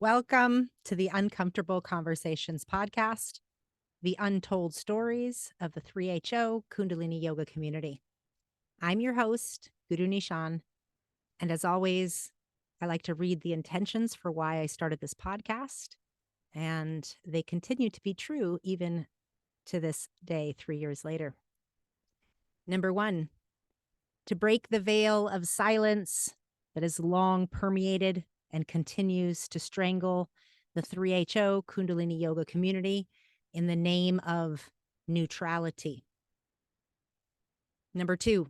Welcome to the Uncomfortable Conversations podcast, the untold stories of the 3HO Kundalini Yoga community. I'm your host, Guru Nishan, and as always, I like to read the intentions for why I started this podcast, and they continue to be true even to this day, 3 years later. Number 1, to break the veil of silence that has long permeated and continues to strangle the 3HO Kundalini Yoga community in the name of neutrality. Number 2,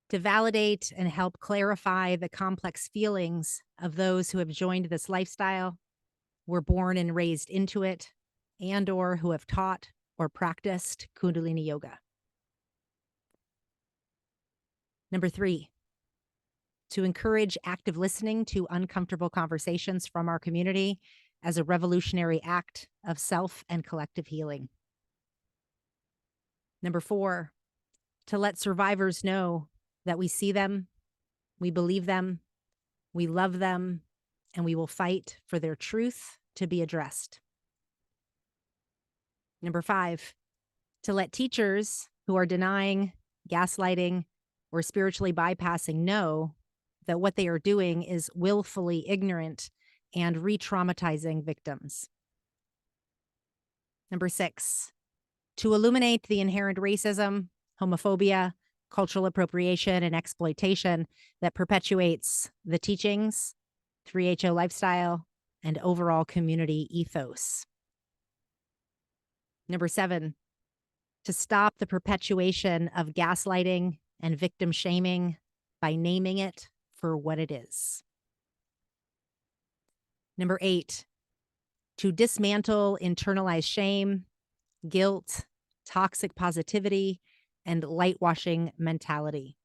to validate and help clarify the complex feelings of those who have joined this lifestyle, were born and raised into it, and or who have taught or practiced Kundalini Yoga. Number 3, to encourage active listening to uncomfortable conversations from our community as a revolutionary act of self and collective healing. Number 4, to let survivors know that we see them, we believe them, we love them, and we will fight for their truth to be addressed. Number 5, to let teachers who are denying, gaslighting, or spiritually bypassing know that what they are doing is willfully ignorant and re-traumatizing victims. Number 6, to illuminate the inherent racism, homophobia, cultural appropriation, and exploitation that perpetuates the teachings, 3HO lifestyle, and overall community ethos. Number 7, to stop the perpetuation of gaslighting and victim shaming by naming it for what it is. Number 8, to dismantle internalized shame, guilt, toxic positivity, and light-washing mentality.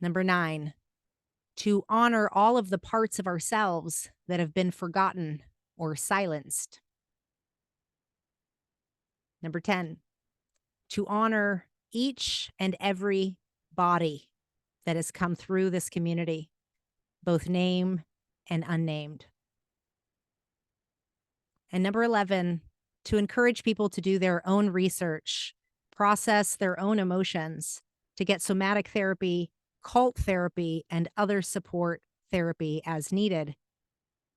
Number 9, to honor all of the parts of ourselves that have been forgotten or silenced. Number 10, to honor each and every body that has come through this community, both named and unnamed. And number 11, to encourage people to do their own research, process their own emotions, to get somatic therapy, cult therapy, and other support therapy as needed,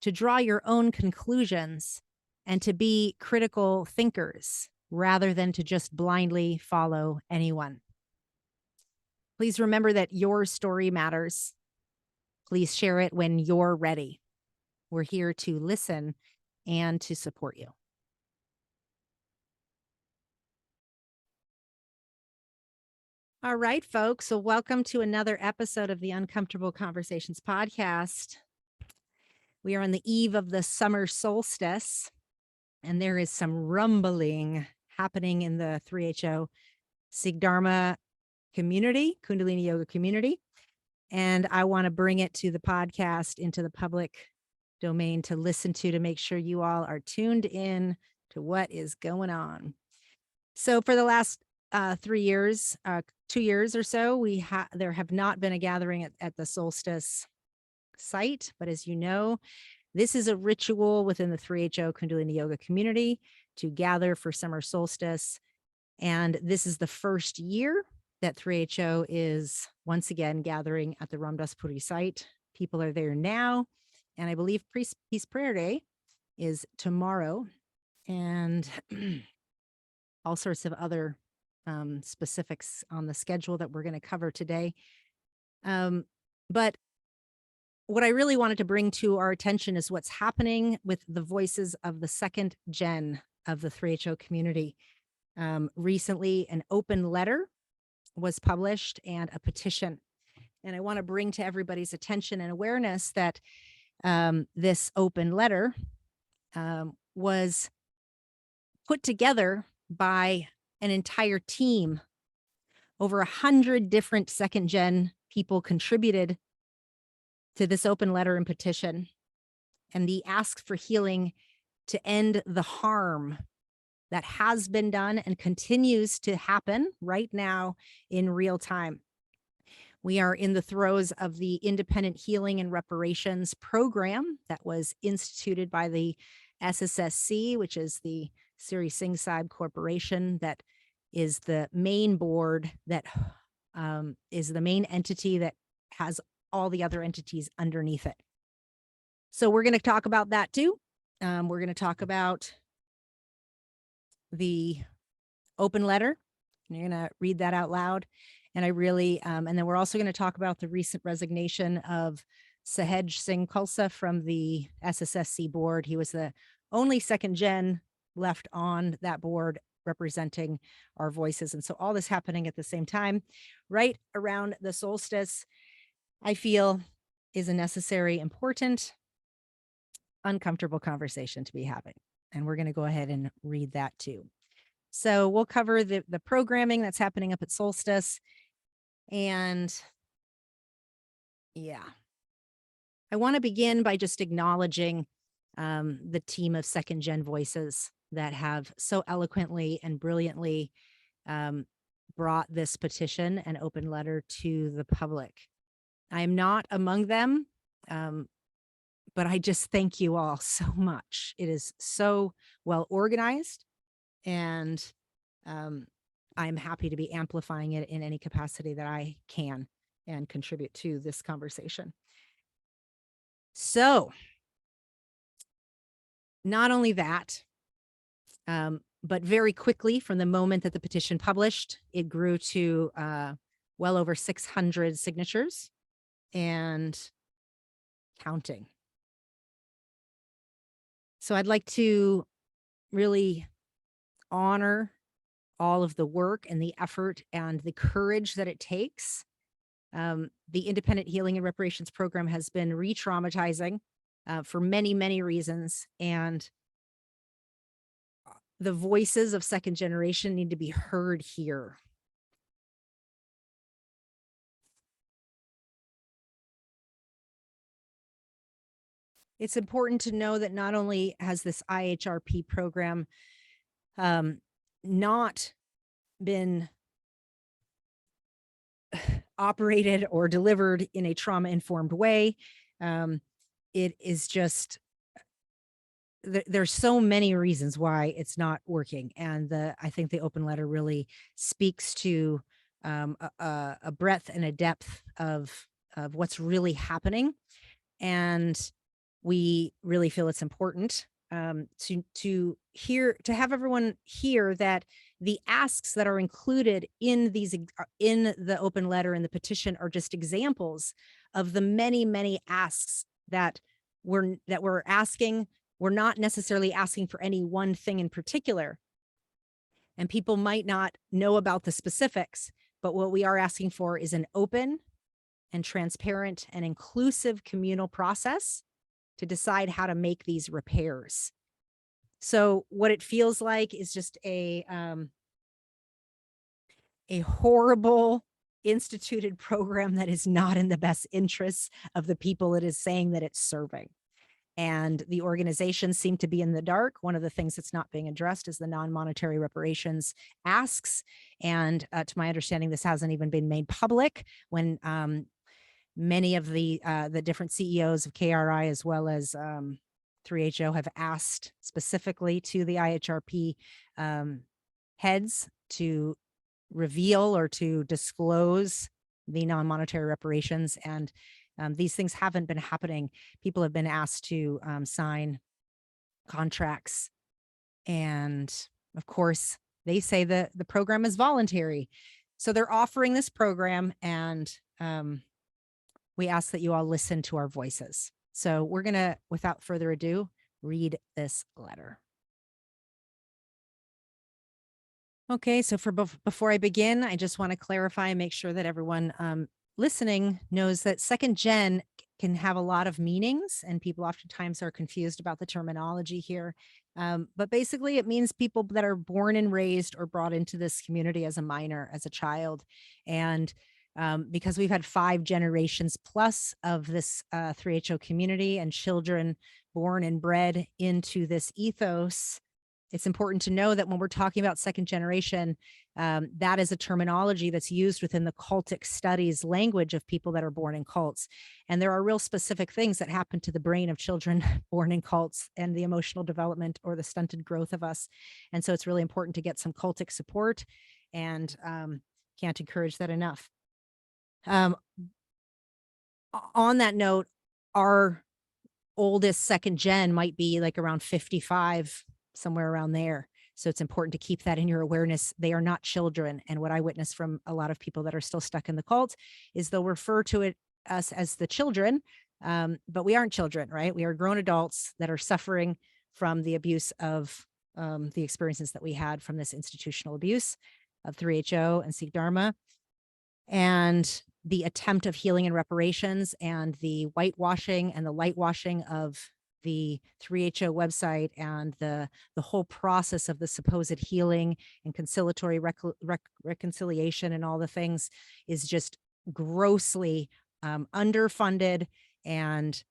to draw your own conclusions, and to be critical thinkers rather than to just blindly follow anyone. Please remember that your story matters. Please share it when you're ready. We're here to listen and to support you. All right, folks. So welcome to another episode of the Uncomfortable Conversations podcast. We are on the eve of the summer solstice, and there is some rumbling happening in the 3HO Sigdharma community, Kundalini Yoga community. And I want to bring it to the podcast, into the public domain to listen to make sure you all are tuned in to what is going on. So for the last 3 years, 2 years or so, there have not been a gathering at the Solstice site. But as you know, this is a ritual within the 3HO Kundalini Yoga community to gather for summer solstice. And this is the first year that 3HO is once again gathering at the Ramdas Puri site. People are there now. And I believe Peace Prayer Day is tomorrow. And all sorts of other specifics on the schedule that we're going to cover today. But what I really wanted to bring to our attention is what's happening with the voices of the second gen of the 3HO community. Recently, an open letter was published and a petition. And I want to bring to everybody's attention and awareness that this open letter was put together by an entire team. Over 100 different second gen people contributed to this open letter and petition, and the ask for healing to end the harm that has been done and continues to happen right now in real time. We are in the throes of the Independent Healing and Reparations program that was instituted by the SSSC, which is the Sahaj Singh Khalsa Corporation, that is the main board that is the main entity that has all the other entities underneath it. So we're going to talk about that too. We're going to talk about the open letter. You're going to read that out loud. And I really, and then we're also going to talk about the recent resignation of Sahaj Singh Khalsa from the SSSC board. He was the only second gen left on that board representing our voices. And so all this happening at the same time, right around the solstice, I feel is a necessary, important, uncomfortable conversation to be having. And we're going to go ahead and read that too. So we'll cover the programming that's happening up at Solstice. And yeah, I want to begin by just acknowledging the team of second gen voices that have so eloquently and brilliantly brought this petition and open letter to the public. I am not among them, but I just thank you all so much. It is so well organized, and I'm happy to be amplifying it in any capacity that I can and contribute to this conversation. So not only that, but very quickly from the moment that the petition published, it grew to well over 600 signatures and counting. So I'd like to really honor all of the work and the effort and the courage that it takes. The Independent Healing and Reparations program has been re-traumatizing for many, many reasons. And the voices of second generation need to be heard here. It's important to know that not only has this IHRP program not been operated or delivered in a trauma-informed way, it is just, there's so many reasons why it's not working. And I think the open letter really speaks to a breadth and a depth of what's really happening. And we really feel it's important to have everyone hear that the asks that are included in the open letter and the petition are just examples of the many, many asks that we're asking. We're not necessarily asking for any one thing in particular, and people might not know about the specifics, but what we are asking for is an open and transparent and inclusive communal process to decide how to make these repairs. So what it feels like is just a horrible instituted program that is not in the best interests of the people it is saying that it's serving. And the organizations seem to be in the dark. One of the things that's not being addressed is the non-monetary reparations asks. And to my understanding, this hasn't even been made public when many of the different CEOs of KRI as well as 3HO have asked specifically to the IHRP heads to reveal or to disclose the non-monetary reparations. And these things haven't been happening. People have been asked to sign contracts. And of course, they say that the program is voluntary. So they're offering this program, and we ask that you all listen to our voices. So we're going to, without further ado, read this letter. Okay, so before I begin, I just want to clarify and make sure that everyone listening knows that second gen can have a lot of meanings, and people oftentimes are confused about the terminology here. But basically it means people that are born and raised or brought into this community as a minor, as a child. And because we've had 5 generations plus of this 3HO community and children born and bred into this ethos, it's important to know that when we're talking about second generation, That is a terminology that's used within the cultic studies language of people that are born in cults. And there are real specific things that happen to the brain of children born in cults and the emotional development or the stunted growth of us. And so it's really important to get some cultic support, and can't encourage that enough. On that note, our oldest second gen might be like around 55, somewhere around there. So it's important to keep that in your awareness. They are not children. And what I witness from a lot of people that are still stuck in the cult is they'll refer to us as the children, but we aren't children, right? We are grown adults that are suffering from the abuse of the experiences that we had from this institutional abuse of 3HO and Sikh Dharma, and the attempt of healing and reparations, and the whitewashing and the lightwashing of the 3HO website, and the whole process of the supposed healing and conciliatory reconciliation and all the things is just grossly underfunded and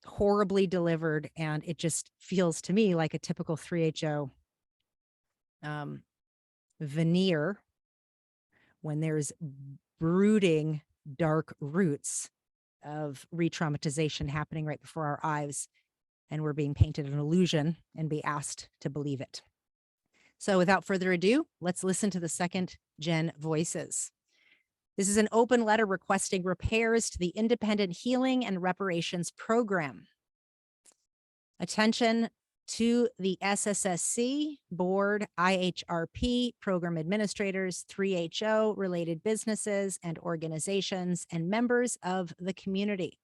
horribly delivered. And it just feels to me like a typical 3HO veneer, when there's brooding dark roots of re-traumatization happening right before our eyes, and we're being painted an illusion and be asked to believe it. So without further ado, let's listen to the second gen voices. This is an open letter requesting repairs to the Independent Healing and Reparations Program. Attention to the SSSC Board, IHRP, program administrators, 3HO, related businesses and organizations, and members of the community.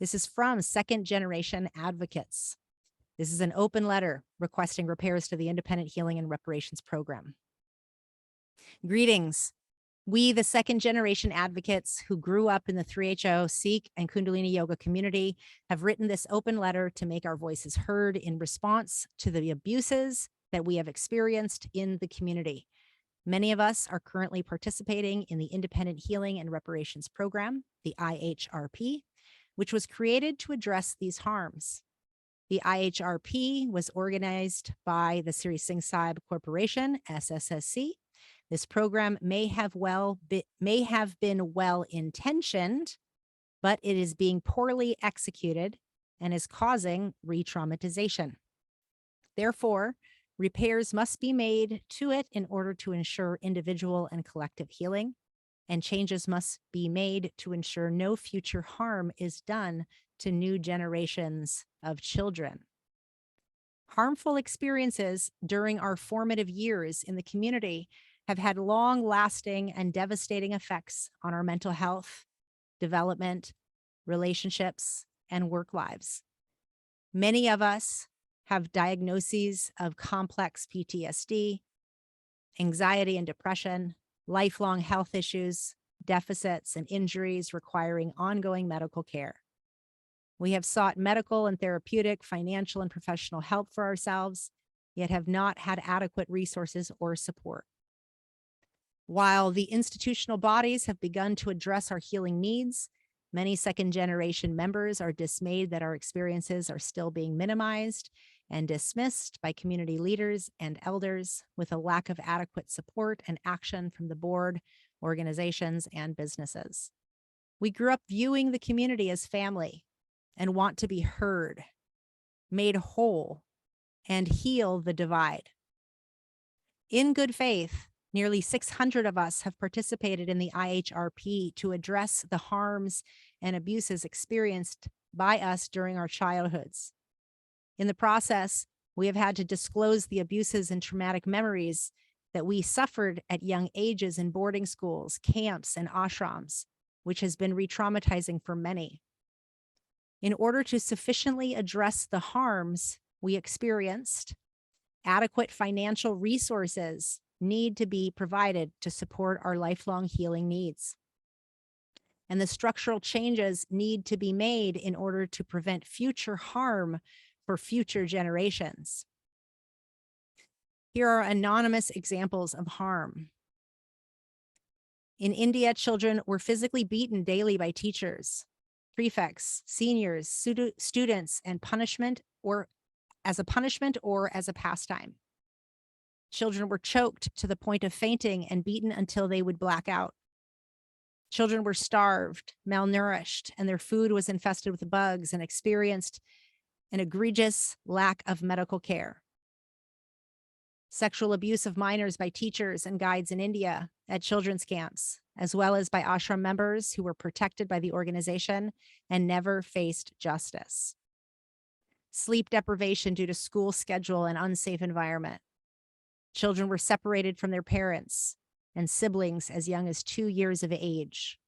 This is from Second Generation Advocates. This is an open letter requesting repairs to the Independent Healing and Reparations Program. Greetings. We, the second generation advocates who grew up in the 3HO, Sikh, and Kundalini Yoga community, have written this open letter to make our voices heard in response to the abuses that we have experienced in the community. Many of us are currently participating in the Independent Healing and Reparations Program, the IHRP, which was created to address these harms. The IHRP was organized by the Sri Singh Sahib Corporation, SSSC. This program may have been well-intentioned, but it is being poorly executed and is causing re-traumatization. Therefore, repairs must be made to it in order to ensure individual and collective healing, and changes must be made to ensure no future harm is done to new generations of children. Harmful experiences during our formative years in the community have had long-lasting and devastating effects on our mental health, development, relationships, and work lives. Many of us have diagnoses of complex PTSD, anxiety and depression, lifelong health issues, deficits, and injuries requiring ongoing medical care. We have sought medical and therapeutic, financial, and professional help for ourselves, yet have not had adequate resources or support. While the institutional bodies have begun to address our healing needs, many second-generation members are dismayed that our experiences are still being minimized and dismissed by community leaders and elders, with a lack of adequate support and action from the board, organizations, and businesses. We grew up viewing the community as family and want to be heard, made whole, and heal the divide. In good faith, nearly 600 of us have participated in the IHRP to address the harms and abuses experienced by us during our childhoods. In the process, we have had to disclose the abuses and traumatic memories that we suffered at young ages in boarding schools, camps, and ashrams, which has been re-traumatizing for many. In order to sufficiently address the harms we experienced, adequate financial resources need to be provided to support our lifelong healing needs. And the structural changes need to be made in order to prevent future harm for future generations. Here are anonymous examples of harm. In India, children were physically beaten daily by teachers, prefects, seniors, students, and punishment, or as a punishment or as a pastime. Children were choked to the point of fainting and beaten until they would black out. Children were starved, malnourished, and their food was infested with bugs and experienced an egregious lack of medical care. Sexual abuse of minors by teachers and guides in India at children's camps, as well as by ashram members who were protected by the organization and never faced justice. Sleep deprivation due to school schedule and unsafe environment. Children were separated from their parents and siblings as young as 2 years of age.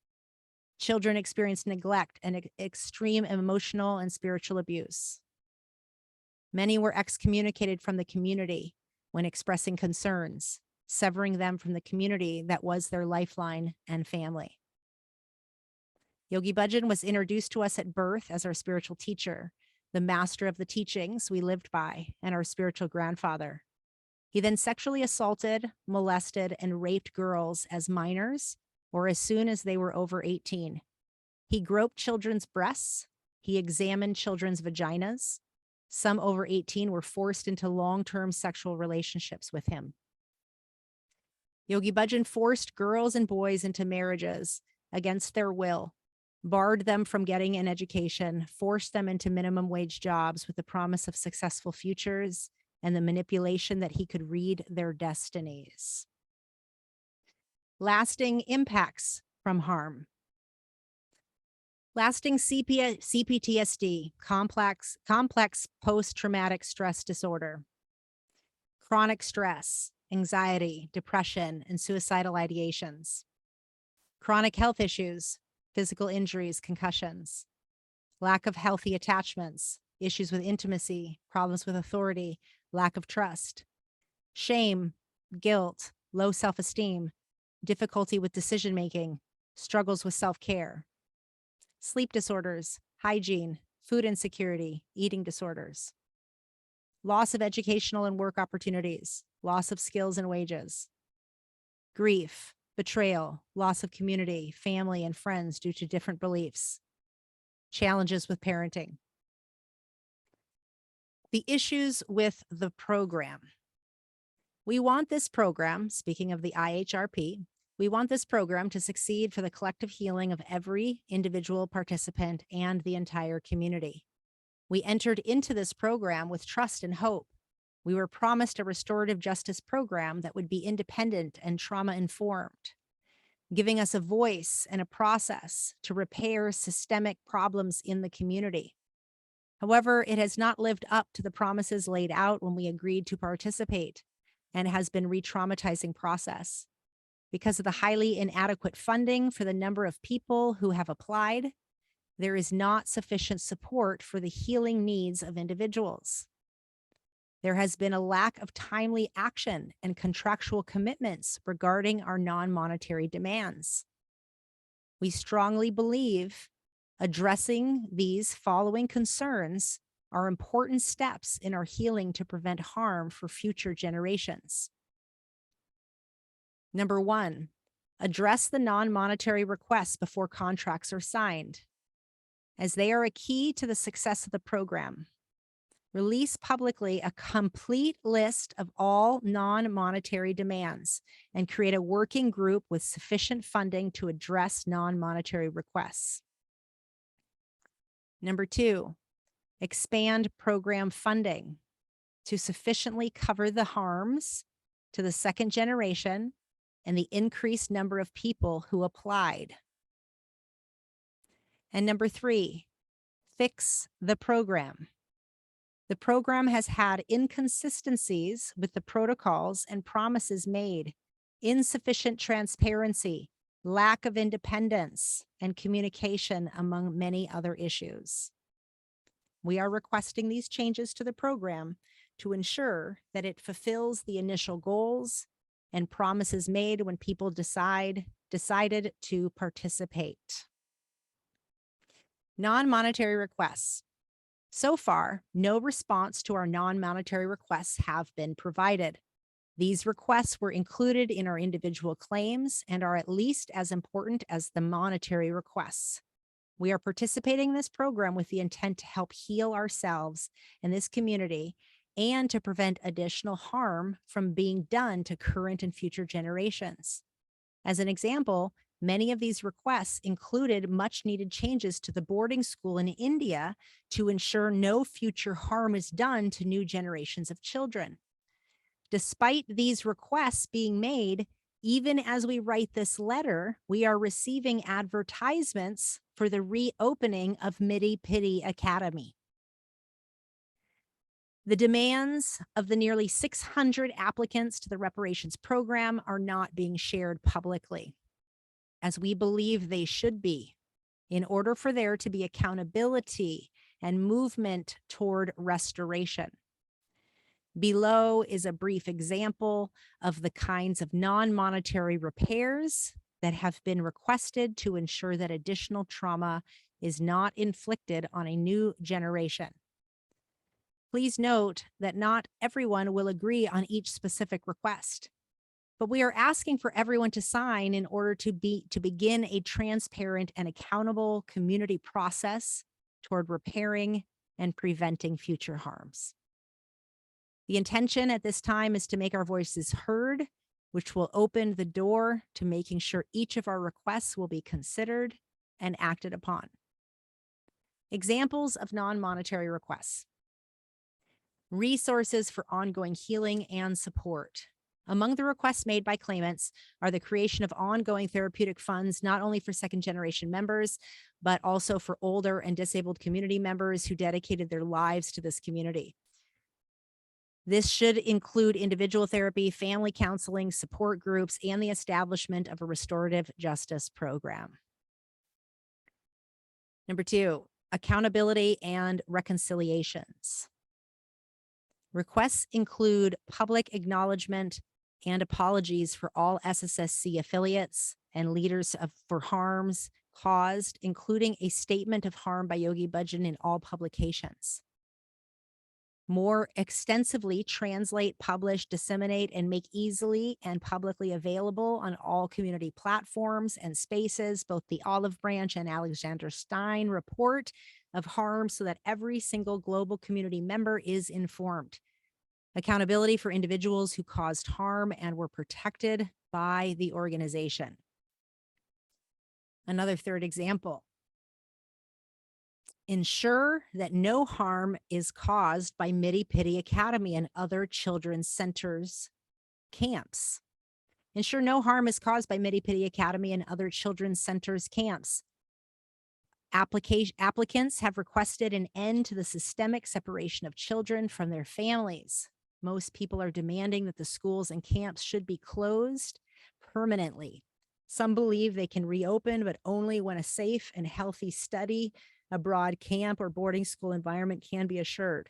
Children experienced neglect and extreme emotional and spiritual abuse. Many were excommunicated from the community when expressing concerns, severing them from the community that was their lifeline and family. Yogi Bhajan was introduced to us at birth as our spiritual teacher, the master of the teachings we lived by, and our spiritual grandfather. He then sexually assaulted, molested, and raped girls as minors or as soon as they were over 18. He groped children's breasts. He examined children's vaginas. Some over 18 were forced into long-term sexual relationships with him. Yogi Bhajan forced girls and boys into marriages against their will, barred them from getting an education, forced them into minimum wage jobs with the promise of successful futures and the manipulation that he could read their destinies. Lasting impacts from harm. Lasting CPTSD, complex post-traumatic stress disorder, chronic stress, anxiety, depression, and suicidal ideations, chronic health issues, physical injuries, concussions, lack of healthy attachments, issues with intimacy, problems with authority, lack of trust, shame, guilt, low self-esteem, difficulty with decision-making, struggles with self-care, sleep disorders, hygiene, food insecurity, eating disorders, loss of educational and work opportunities, loss of skills and wages, grief, betrayal, loss of community, family, and friends due to different beliefs, challenges with parenting. The issues with the program. We want this program, speaking of the IHRP, we want this program to succeed for the collective healing of every individual participant and the entire community. We entered into this program with trust and hope. We were promised a restorative justice program that would be independent and trauma-informed, giving us a voice and a process to repair systemic problems in the community. However, it has not lived up to the promises laid out when we agreed to participate, and has been a re-traumatizing process. Because of the highly inadequate funding for the number of people who have applied, there is not sufficient support for the healing needs of individuals. There has been a lack of timely action and contractual commitments regarding our non-monetary demands. We strongly believe addressing these following concerns are important steps in our healing to prevent harm for future generations. Number 1, address the non-monetary requests before contracts are signed, as they are a key to the success of the program. Release publicly a complete list of all non-monetary demands and create a working group with sufficient funding to address non-monetary requests. Number 2, expand program funding to sufficiently cover the harms to the second generation and the increased number of people who applied. And number 3, fix the program. The program has had inconsistencies with the protocols and promises made, insufficient transparency, lack of independence, and communication, among many other issues. We are requesting these changes to the program to ensure that it fulfills the initial goals and promises made when people decided to participate. Non-monetary requests. So far, no response to our non-monetary requests have been provided. These requests were included in our individual claims and are at least as important as the monetary requests. We are participating in this program with the intent to help heal ourselves and this community and to prevent additional harm from being done to current and future generations. As an example, many of these requests included much needed changes to the boarding school in India to ensure no future harm is done to new generations of children. Despite these requests being made, even as we write this letter, we are receiving advertisements for the reopening of Midi Pidi Academy. The demands of the nearly 600 applicants to the reparations program are not being shared publicly, as we believe they should be, in order for there to be accountability and movement toward restoration. Below is a brief example of the kinds of non-monetary repairs that have been requested to ensure that additional trauma is not inflicted on a new generation. Please note that not everyone will agree on each specific request, but we are asking for everyone to sign in order to begin a transparent and accountable community process toward repairing and preventing future harms. The intention at this time is to make our voices heard, which will open the door to making sure each of our requests will be considered and acted upon. Examples of non-monetary requests. Resources for ongoing healing and support. Among the requests made by claimants are the creation of ongoing therapeutic funds, not only for second generation members, but also for older and disabled community members who dedicated their lives to this community. This should include individual therapy, family counseling, support groups, and the establishment of a restorative justice program. Number 2, accountability and reconciliations. Requests include public acknowledgement and apologies for all SSSC affiliates and leaders for harms caused, including a statement of harm by Yogi Bhajan in all publications. More extensively translate, publish, disseminate, and make easily and publicly available on all community platforms and spaces, both the Olive Branch and Alexander Stein report of harm so that every single global community member is informed. Accountability for individuals who caused harm and were protected by the organization. Another third example. Ensure that no harm is caused by Midi Pidi Academy and other children's centers camps. Ensure no harm is caused by Midi Pidi Academy and other children's centers camps. Applicants have requested an end to the systemic separation of children from their families. Most people are demanding that the schools and camps should be closed permanently. Some believe they can reopen, but only when a safe and healthy study abroad camp or boarding school environment can be assured.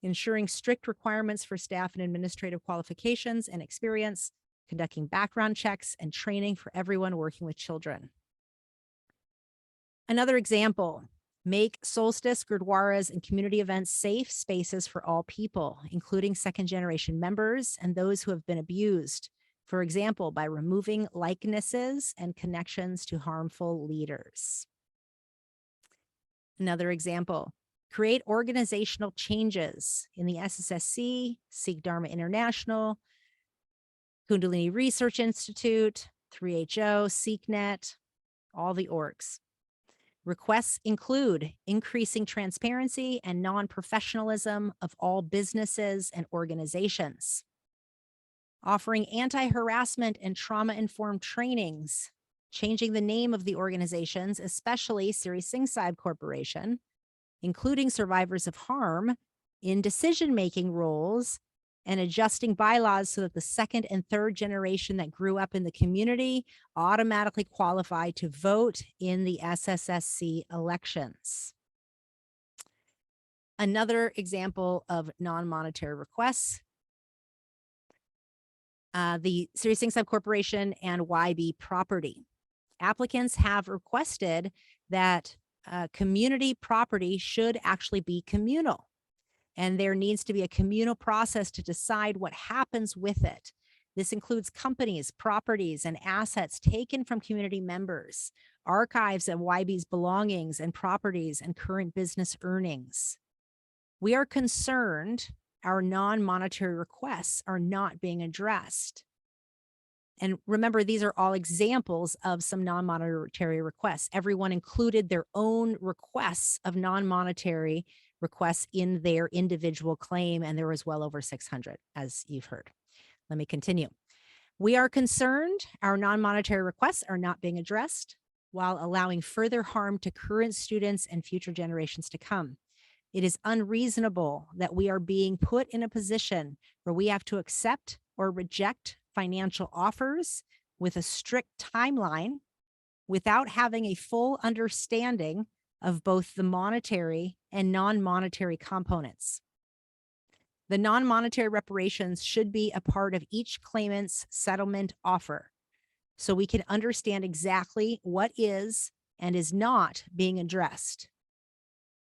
Ensuring strict requirements for staff and administrative qualifications and experience, conducting background checks and training for everyone working with children. Another example, make Solstice, Gurdwaras, and community events safe spaces for all people, including second generation members and those who have been abused, for example, by removing likenesses and connections to harmful leaders. Another example, create organizational changes in the SSSC, Sikh Dharma International, Kundalini Research Institute, 3HO, SeekNet, all the orgs. Requests include increasing transparency and non-professionalism of all businesses and organizations, offering anti-harassment and trauma-informed trainings, changing the name of the organizations, especially Sri Singh Corporation, including survivors of harm in decision-making roles, and adjusting bylaws so that the second and third generation that grew up in the community automatically qualify to vote in the SSSC elections. Another example of non-monetary requests, the Sri Singh Corporation and YB property. Applicants have requested that community property should actually be communal. And there needs to be a communal process to decide what happens with it. This includes companies, properties, and assets taken from community members, archives of YB's belongings and properties, and current business earnings. We are concerned our non-monetary requests are not being addressed. And remember, these are all examples of some non-monetary requests. Everyone included their own requests of non-monetary requests in their individual claim, and there was well over 600, as you've heard. Let me continue. We are concerned our non-monetary requests are not being addressed while allowing further harm to current students and future generations to come. It is unreasonable that we are being put in a position where we have to accept or reject financial offers with a strict timeline without having a full understanding of both the monetary and non-monetary components. The non-monetary reparations should be a part of each claimant's settlement offer, so we can understand exactly what is and is not being addressed,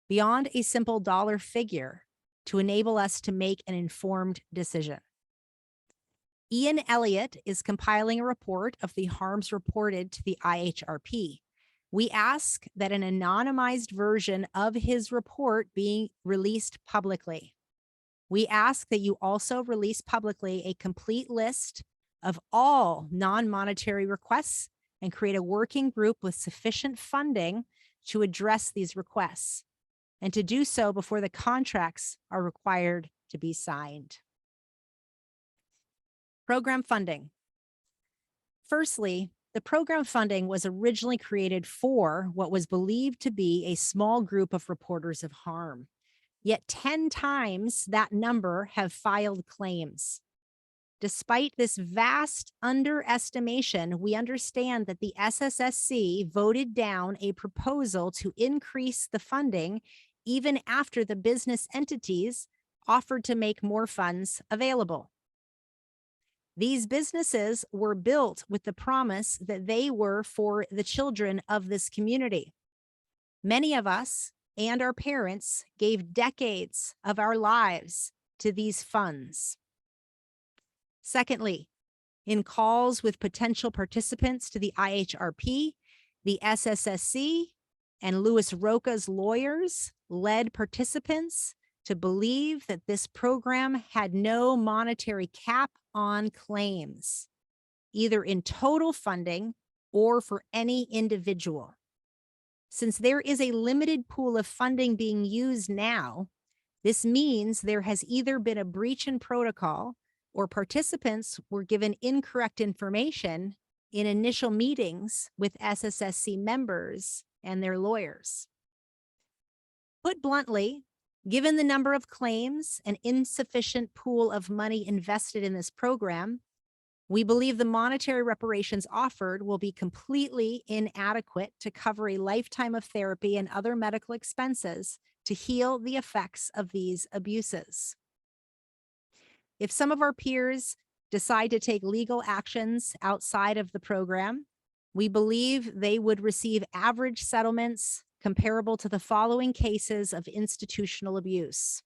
beyond a simple dollar figure, to enable us to make an informed decision. Ian Elliott is compiling a report of the harms reported to the IHRP. We ask that an anonymized version of his report be released publicly. We ask that you also release publicly a complete list of all non-monetary requests and create a working group with sufficient funding to address these requests, and to do so before the contracts are required to be signed. Program funding. Firstly, the program funding was originally created for what was believed to be a small group of reporters of harm. Yet 10 times that number have filed claims. Despite this vast underestimation, we understand that the SSSC voted down a proposal to increase the funding even after the business entities offered to make more funds available. These businesses were built with the promise that they were for the children of this community. Many of us and our parents gave decades of our lives to these funds. Secondly, in calls with potential participants to the IHRP, the SSSC and Louis Roca's lawyers led participants to believe that this program had no monetary cap on claims, either in total funding or for any individual. Since there is a limited pool of funding being used now, this means there has either been a breach in protocol or participants were given incorrect information in initial meetings with SSSC members and their lawyers. Put bluntly, given the number of claims and insufficient pool of money invested in this program, we believe the monetary reparations offered will be completely inadequate to cover a lifetime of therapy and other medical expenses to heal the effects of these abuses. If some of our peers decide to take legal actions outside of the program, we believe they would receive average settlements comparable to the following cases of institutional abuse.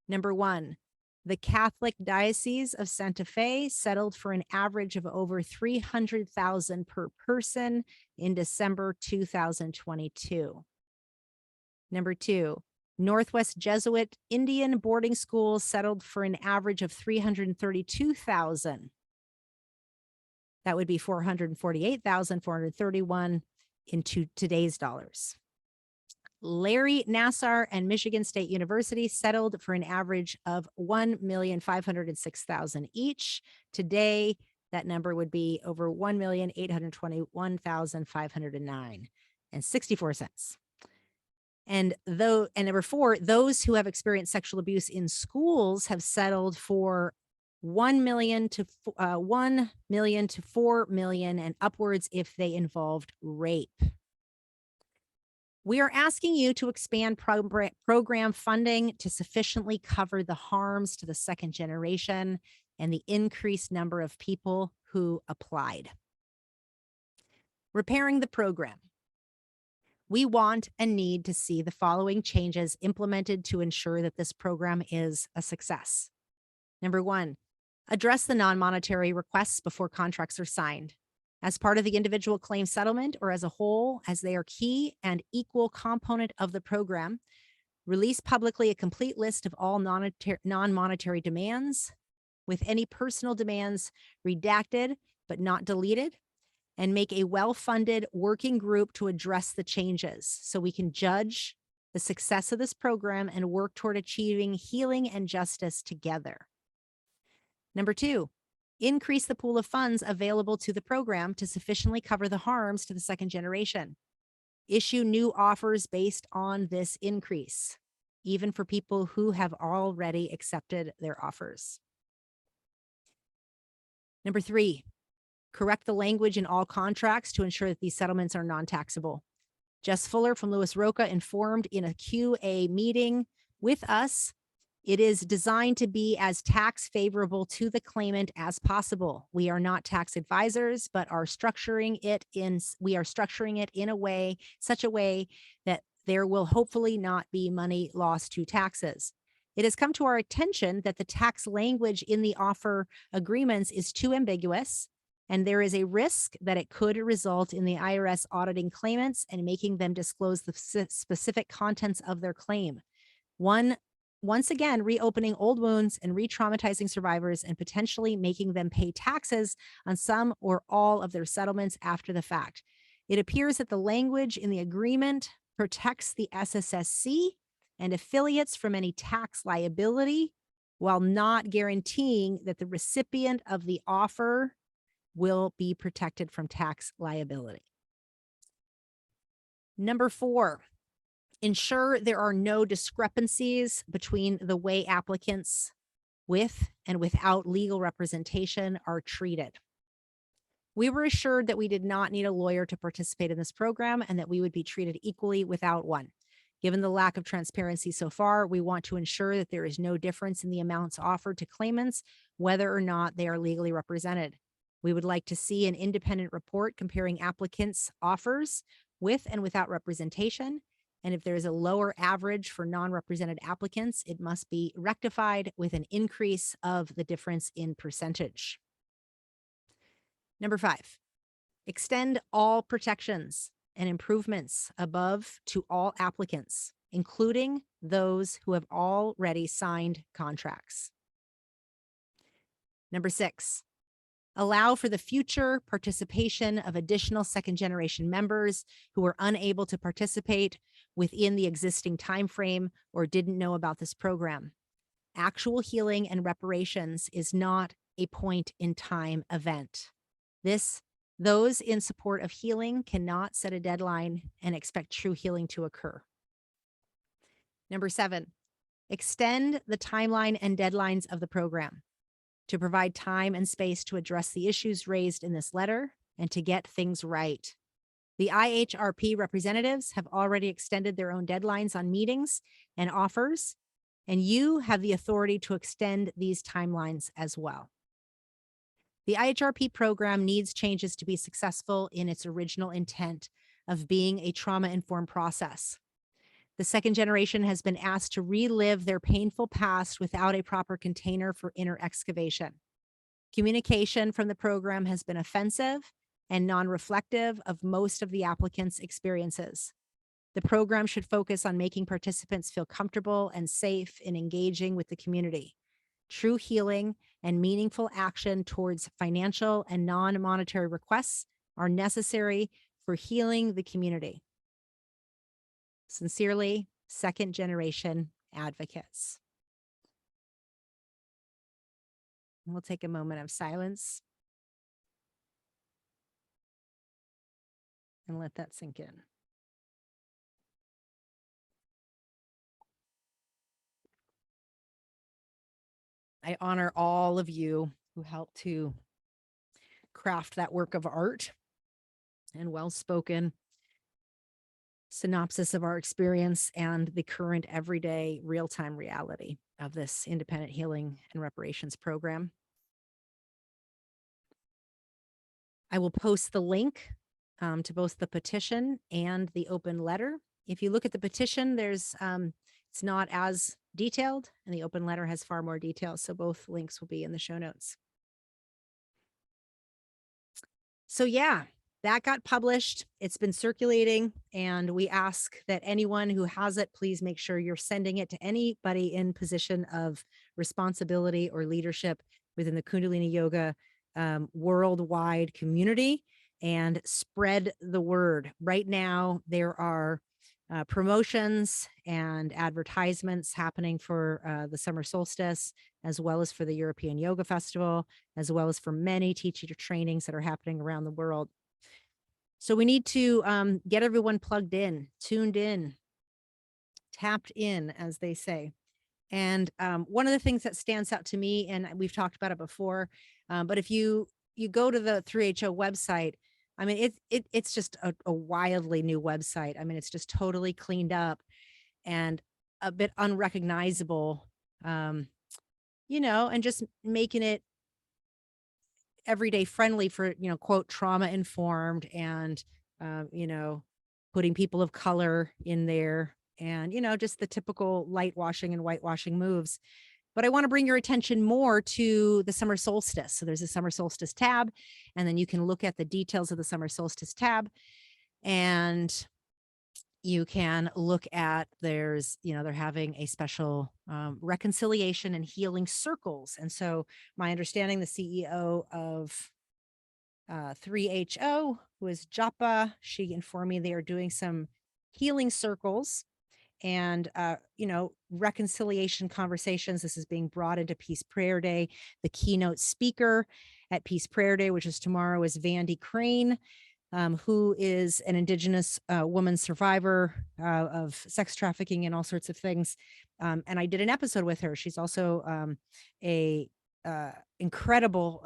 Number one, the Catholic Diocese of Santa Fe settled for an average of over $300,000 per person in December 2022. Number two, Northwest Jesuit Indian Boarding School settled for an average of $332,000. That would be $448,431 into today's dollars. Larry Nassar and Michigan State University settled for an average of $1,506,000 each. Today, that number would be over $1,821,509.64. And number four, those who have experienced sexual abuse in schools have settled for $1 million to $4 million and upwards if they involved rape. We are asking you to expand program funding to sufficiently cover the harms to the second generation and the increased number of people who applied. Repairing the program. We want and need to see the following changes implemented to ensure that this program is a success. Number one, address the non-monetary requests before contracts are signed, as part of the individual claim settlement or as a whole, as they are key and equal component of the program. Release publicly a complete list of all non-monetary demands, with any personal demands redacted but not deleted, and make a well-funded working group to address the changes so we can judge the success of this program and work toward achieving healing and justice together. Number 2, increase the pool of funds available to the program to sufficiently cover the harms to the second generation. Issue new offers based on this increase, even for people who have already accepted their offers. Number 3, correct the language in all contracts to ensure that these settlements are non-taxable. Jess Fuller from Lewis Roca informed in a QA meeting with us, it is designed to be as tax favorable to the claimant as possible. We are not tax advisors, but we are structuring it in a way, such a way that there will hopefully not be money lost to taxes. It has come to our attention that the tax language in the offer agreements is too ambiguous, and there is a risk that it could result in the IRS auditing claimants and making them disclose the specific contents of their claim. Once again, reopening old wounds and re-traumatizing survivors and potentially making them pay taxes on some or all of their settlements after the fact. It appears that the language in the agreement protects the SSSC and affiliates from any tax liability while not guaranteeing that the recipient of the offer will be protected from tax liability. Number 4, ensure there are no discrepancies between the way applicants with and without legal representation are treated. We were assured that we did not need a lawyer to participate in this program and that we would be treated equally without one. Given the lack of transparency so far, we want to ensure that there is no difference in the amounts offered to claimants, whether or not they are legally represented. We would like to see an independent report comparing applicants' offers with and without representation. And if there is a lower average for non-represented applicants, it must be rectified with an increase of the difference in percentage. Number 5, extend all protections and improvements above to all applicants, including those who have already signed contracts. Number 6, allow for the future participation of additional second-generation members who are unable to participate within the existing time frame or didn't know about this program. Actual healing and reparations is not a point-in-time event. Those in support of healing cannot set a deadline and expect true healing to occur. Number 7, extend the timeline and deadlines of the program to provide time and space to address the issues raised in this letter and to get things right. The IHRP representatives have already extended their own deadlines on meetings and offers, and you have the authority to extend these timelines as well. The IHRP program needs changes to be successful in its original intent of being a trauma-informed process. The second generation has been asked to relive their painful past without a proper container for inner excavation. Communication from the program has been offensive and non-reflective of most of the applicants' experiences. The program should focus on making participants feel comfortable and safe in engaging with the community. True healing and meaningful action towards financial and non-monetary requests are necessary for healing the community. Sincerely, second-generation advocates. We'll take a moment of silence and let that sink in. I honor all of you who helped to craft that work of art and well-spoken synopsis of our experience and the current everyday real-time reality of this independent healing and reparations program. I will post the link to both the petition and the open letter. If you look at the petition, there's it's not as detailed, and the open letter has far more details, so both links will be in the show notes. So yeah, that got published. It's been circulating, and we ask that anyone who has it, please make sure you're sending it to anybody in position of responsibility or leadership within the Kundalini Yoga worldwide community, and spread the word. Right now, there are promotions and advertisements happening for the summer solstice, as well as for the European Yoga Festival, as well as for many teacher trainings that are happening around the world. So we need to get everyone plugged in, tuned in, tapped in, as they say. And one of the things that stands out to me, and we've talked about it before, but if you go to the 3HO website, I mean, it's just a wildly new website. I mean, it's just totally cleaned up and a bit unrecognizable, and just making it everyday friendly for, quote, trauma informed, and, putting people of color in there, and, just the typical light washing and whitewashing moves. But I want to bring your attention more to the summer solstice. So there's a summer solstice tab, and then you can look at the details of the summer solstice tab, and you can look at, they're having a special reconciliation and healing circles. And so my understanding, the CEO of 3HO, who is Japa, she informed me they are doing some healing circles and, reconciliation conversations. This is being brought into Peace Prayer Day. The keynote speaker at Peace Prayer Day, which is tomorrow, is Vandy Crane, who is an Indigenous woman survivor of sex trafficking and all sorts of things. And I did an episode with her. She's also a incredible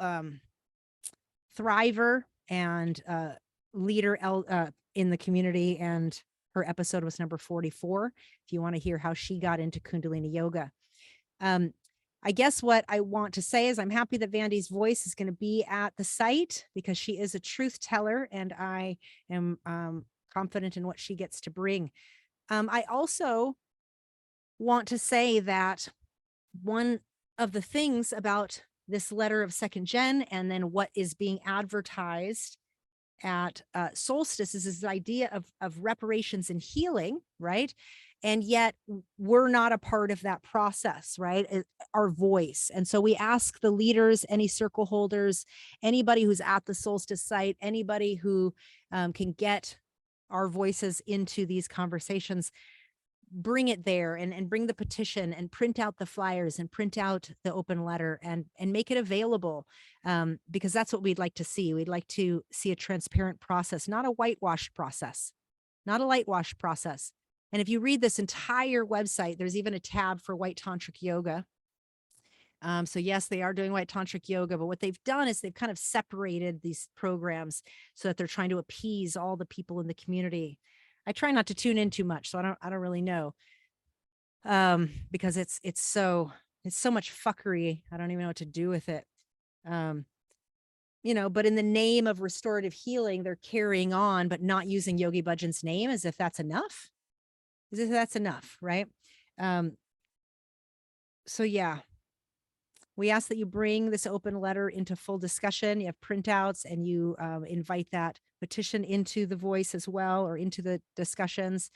thriver and leader in the community. And her episode was number 44, if you want to hear how she got into Kundalini Yoga. I guess what I want to say is I'm happy that Vandy's voice is going to be at the site, because she is a truth teller, and I am confident in what she gets to bring. I also want to say that one of the things about this letter of second gen, and then what is being advertised at Solstice, is this idea of reparations and healing, right? And yet we're not a part of that process, right? Our voice. And so we ask the leaders, any circle holders, anybody who's at the Solstice site, anybody who can get our voices into these conversations, bring it there, and bring the petition, and print out the flyers, and print out the open letter, and make it available, because that's what we'd like to see. We'd like to see a transparent process, not a whitewash process, not a lightwash process. And if you read this entire website, there's even a tab for white tantric yoga. So yes, they are doing white tantric yoga, but what they've done is they've kind of separated these programs so that they're trying to appease all the people in the community. I try not to tune in too much, so I don't really know, because it's so much fuckery. I don't even know what to do with it. But in the name of restorative healing, they're carrying on, but not using Yogi Bhajan's name, as if that's enough. As if that's enough, right? So yeah, we ask that you bring this open letter into full discussion. You have printouts, and you invite that petition into the voice as well, or into the discussions.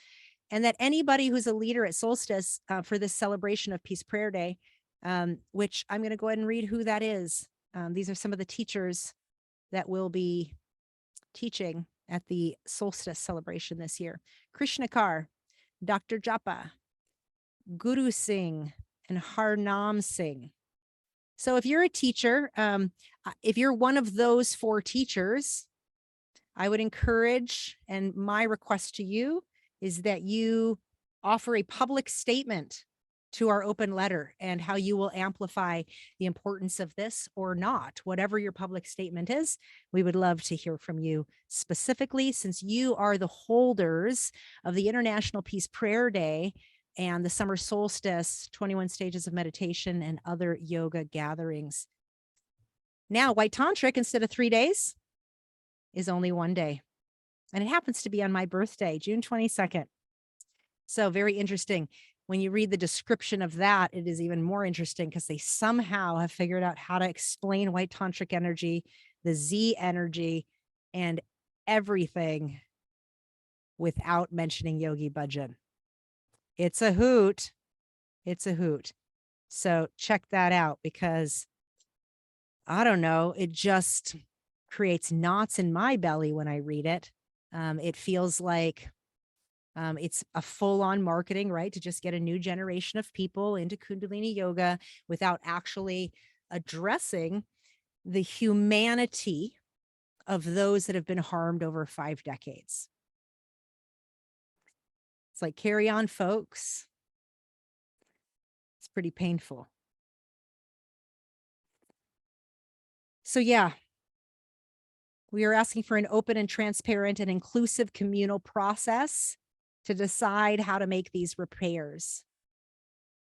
And that anybody who's a leader at Solstice for this celebration of Peace Prayer Day, which I'm going to go ahead and read who that is. These are some of the teachers that will be teaching at the Solstice celebration this year. Krishna Kar, Dr. Japa, Guru Singh, and Harnam Singh. So if you're a teacher, if you're one of those 4 teachers, I would encourage, and my request to you is that you offer a public statement to our open letter, and how you will amplify the importance of this or not. Whatever your public statement is, we would love to hear from you specifically, since you are the holders of the International Peace Prayer Day and the Summer Solstice, 21 Stages of Meditation, and other yoga gatherings. Now, White Tantric, instead of 3 days, is only 1 day. And it happens to be on my birthday, June 22nd. So very interesting. When you read the description of that, it is even more interesting, because they somehow have figured out how to explain White Tantric energy, the Z energy, and everything without mentioning Yogi Bhajan. It's a hoot. It's a hoot. So check that out, because I don't know, it just creates knots in my belly when I read it. It feels like it's a full-on marketing, right? To just get a new generation of people into Kundalini yoga without actually addressing the humanity of those that have been harmed over 5 decades. It's like, carry on, folks. It's pretty painful. So yeah, we are asking for an open and transparent and inclusive communal process to decide how to make these repairs.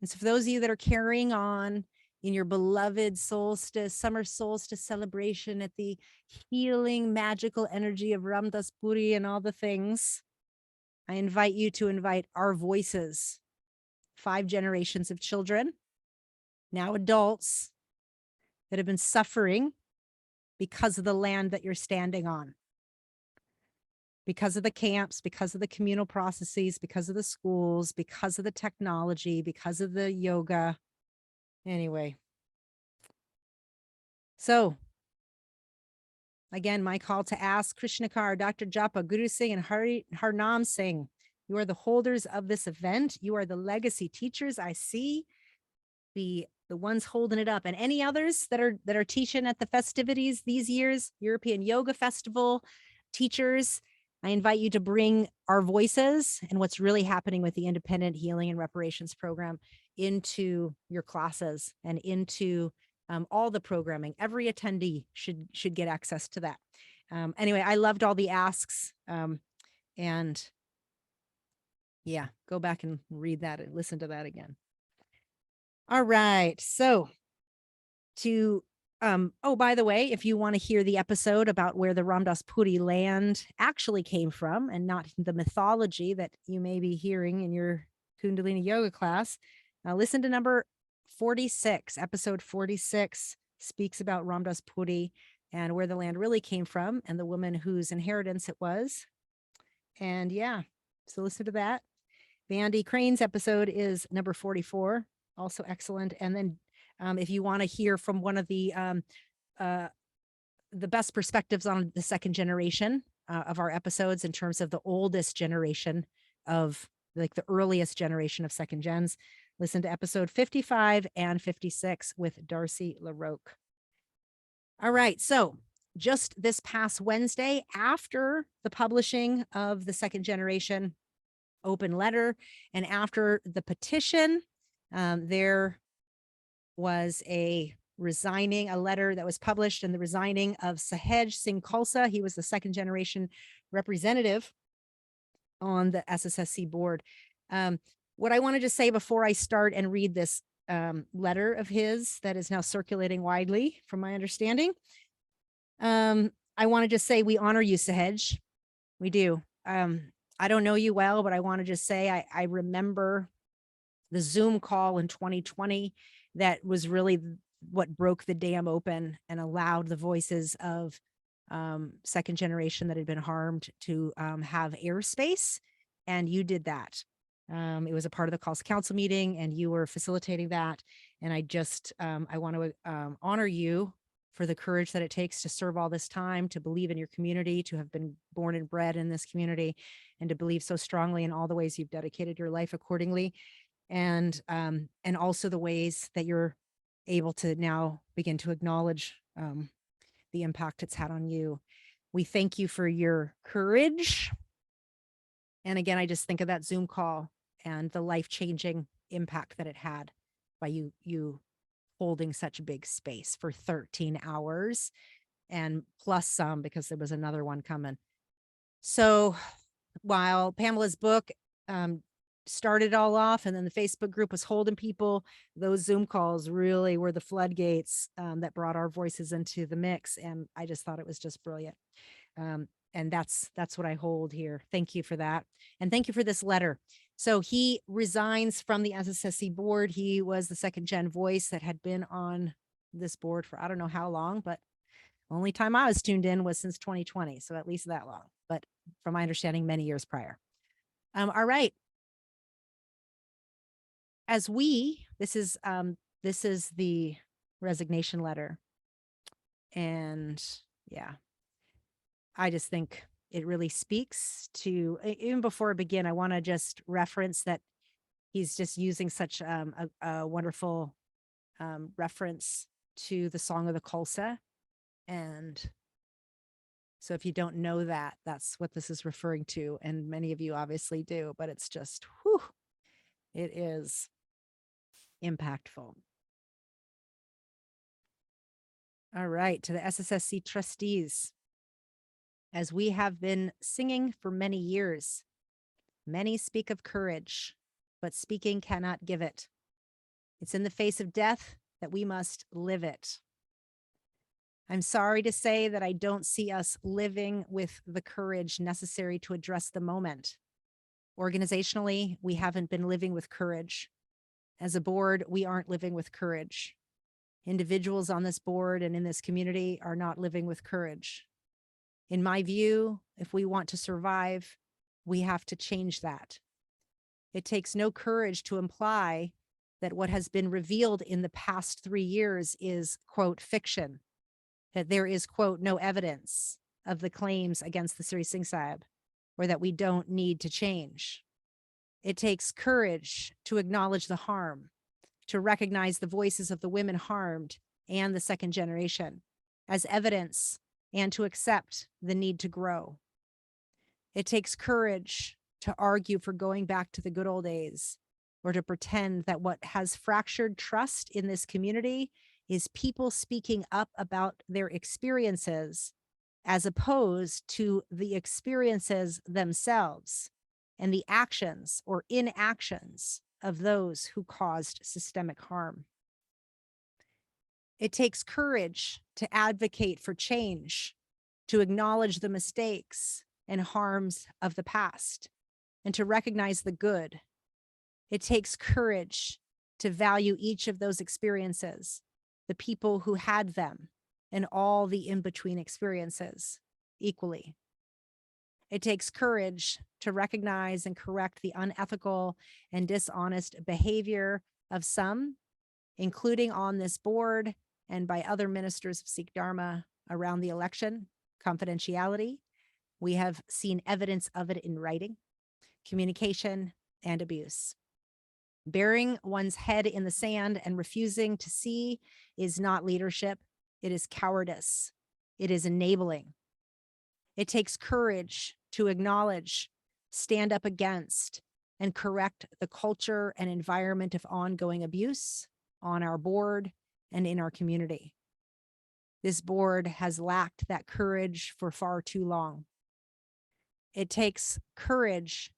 And so for those of you that are carrying on in your beloved solstice, summer solstice celebration at the healing, magical energy of Ramdas Puri and all the things, I invite you to invite our voices, 5 generations of children, now adults, that have been suffering because of the land that you're standing on, because of the camps, because of the communal processes, because of the schools, because of the technology, because of the yoga. Anyway. So again, my call to ask Krishnakar, Dr. Japa, Guru Singh, and Harnam Singh, you are the holders of this event. You are the legacy teachers. I see the ones holding it up, and any others that are teaching at the festivities these years, European Yoga Festival teachers, I invite you to bring our voices and what's really happening with the Independent Healing and Reparations program into your classes and into all the programming. Every attendee should get access to that. Anyway, I loved all the asks, and yeah, go back and read that and listen to that again. All right. So oh, by the way, if you want to hear the episode about where the Ramdas Puri land actually came from and not the mythology that you may be hearing in your Kundalini yoga class, listen to number 46. Episode 46 speaks about Ramdas Puri and where the land really came from and the woman whose inheritance it was. And yeah, so listen to that. Vandy Crane's episode is number 44, also excellent. And then if you want to hear from one of the best perspectives on the second generation of our episodes in terms of the oldest generation of, like, the earliest generation of second gens, listen to episode 55 and 56 with Darcy LaRoque. All right. So just this past Wednesday, after the publishing of the second generation open letter and after the petition, there was a letter that was published, and the resigning of Sahaj Singh Khalsa. He was the second generation representative on the SSSC board. What I want to just say before I start and read this letter of his that is now circulating widely, from my understanding, I want to just say we honor you, Sahaj. We do. I don't know you well, but I want to just say I remember the Zoom call in 2020 that was really what broke the dam open and allowed the voices of second generation that had been harmed to have airspace. And you did that. It was a part of the Calls Council meeting, and you were facilitating that. And I just, I want to honor you for the courage that it takes to serve all this time, to believe in your community, to have been born and bred in this community, and to believe so strongly in all the ways you've dedicated your life accordingly. And also the ways that you're able to now begin to acknowledge the impact it's had on you. We thank you for your courage. And again, I just think of that Zoom call and the life-changing impact that it had by you holding such a big space for 13 hours and plus some, because there was another one coming. So while Pamela's book started all off, and then the Facebook group was holding people, those Zoom calls really were the floodgates that brought our voices into the mix. And I just thought it was just brilliant. And that's what I hold here. Thank you for that. And thank you for this letter. So he resigns from the SSSC board. He was the second gen voice that had been on this board for I don't know how long, but Only time I was tuned in was since 2020, so at least that long, but from my understanding, many years prior. All right. This is the resignation letter. And yeah, I just think it really speaks to, even before I begin, I want to just reference that he's just using such a wonderful reference to the Song of the Khalsa. And so if you don't know that, that's what this is referring to. And many of you obviously do, but it's just, whew, it is impactful. All right, to the SSSC trustees. As we have been singing for many years, many speak of courage, but speaking cannot give it. It's in the face of death that we must live it. I'm sorry to say that I don't see us living with the courage necessary to address the moment. Organizationally, we haven't been living with courage. As a board, we aren't living with courage. Individuals on this board and in this community are not living with courage. In my view, if we want to survive, we have to change that. It takes no courage to imply that what has been revealed in the past 3 years is, quote, fiction, that there is, quote, no evidence of the claims against the Sri Singh Sahib, or that we don't need to change. It takes courage to acknowledge the harm, to recognize the voices of the women harmed and the second generation as evidence, and to accept the need to grow. It takes courage to argue for going back to the good old days, or to pretend that what has fractured trust in this community is people speaking up about their experiences as opposed to the experiences themselves and the actions or inactions of those who caused systemic harm. It takes courage to advocate for change, to acknowledge the mistakes and harms of the past, and to recognize the good. It takes courage to value each of those experiences, the people who had them, and all the in-between experiences equally. It takes courage to recognize and correct the unethical and dishonest behavior of some, including on this board and by other ministers of Sikh Dharma around the election, confidentiality. We have seen evidence of it in writing, communication, and abuse. Burying one's head in the sand and refusing to see is not leadership. It is cowardice. It is enabling. It takes courage to acknowledge, stand up against, and correct the culture and environment of ongoing abuse on our board and in our community. This board has lacked that courage for far too long. It takes courage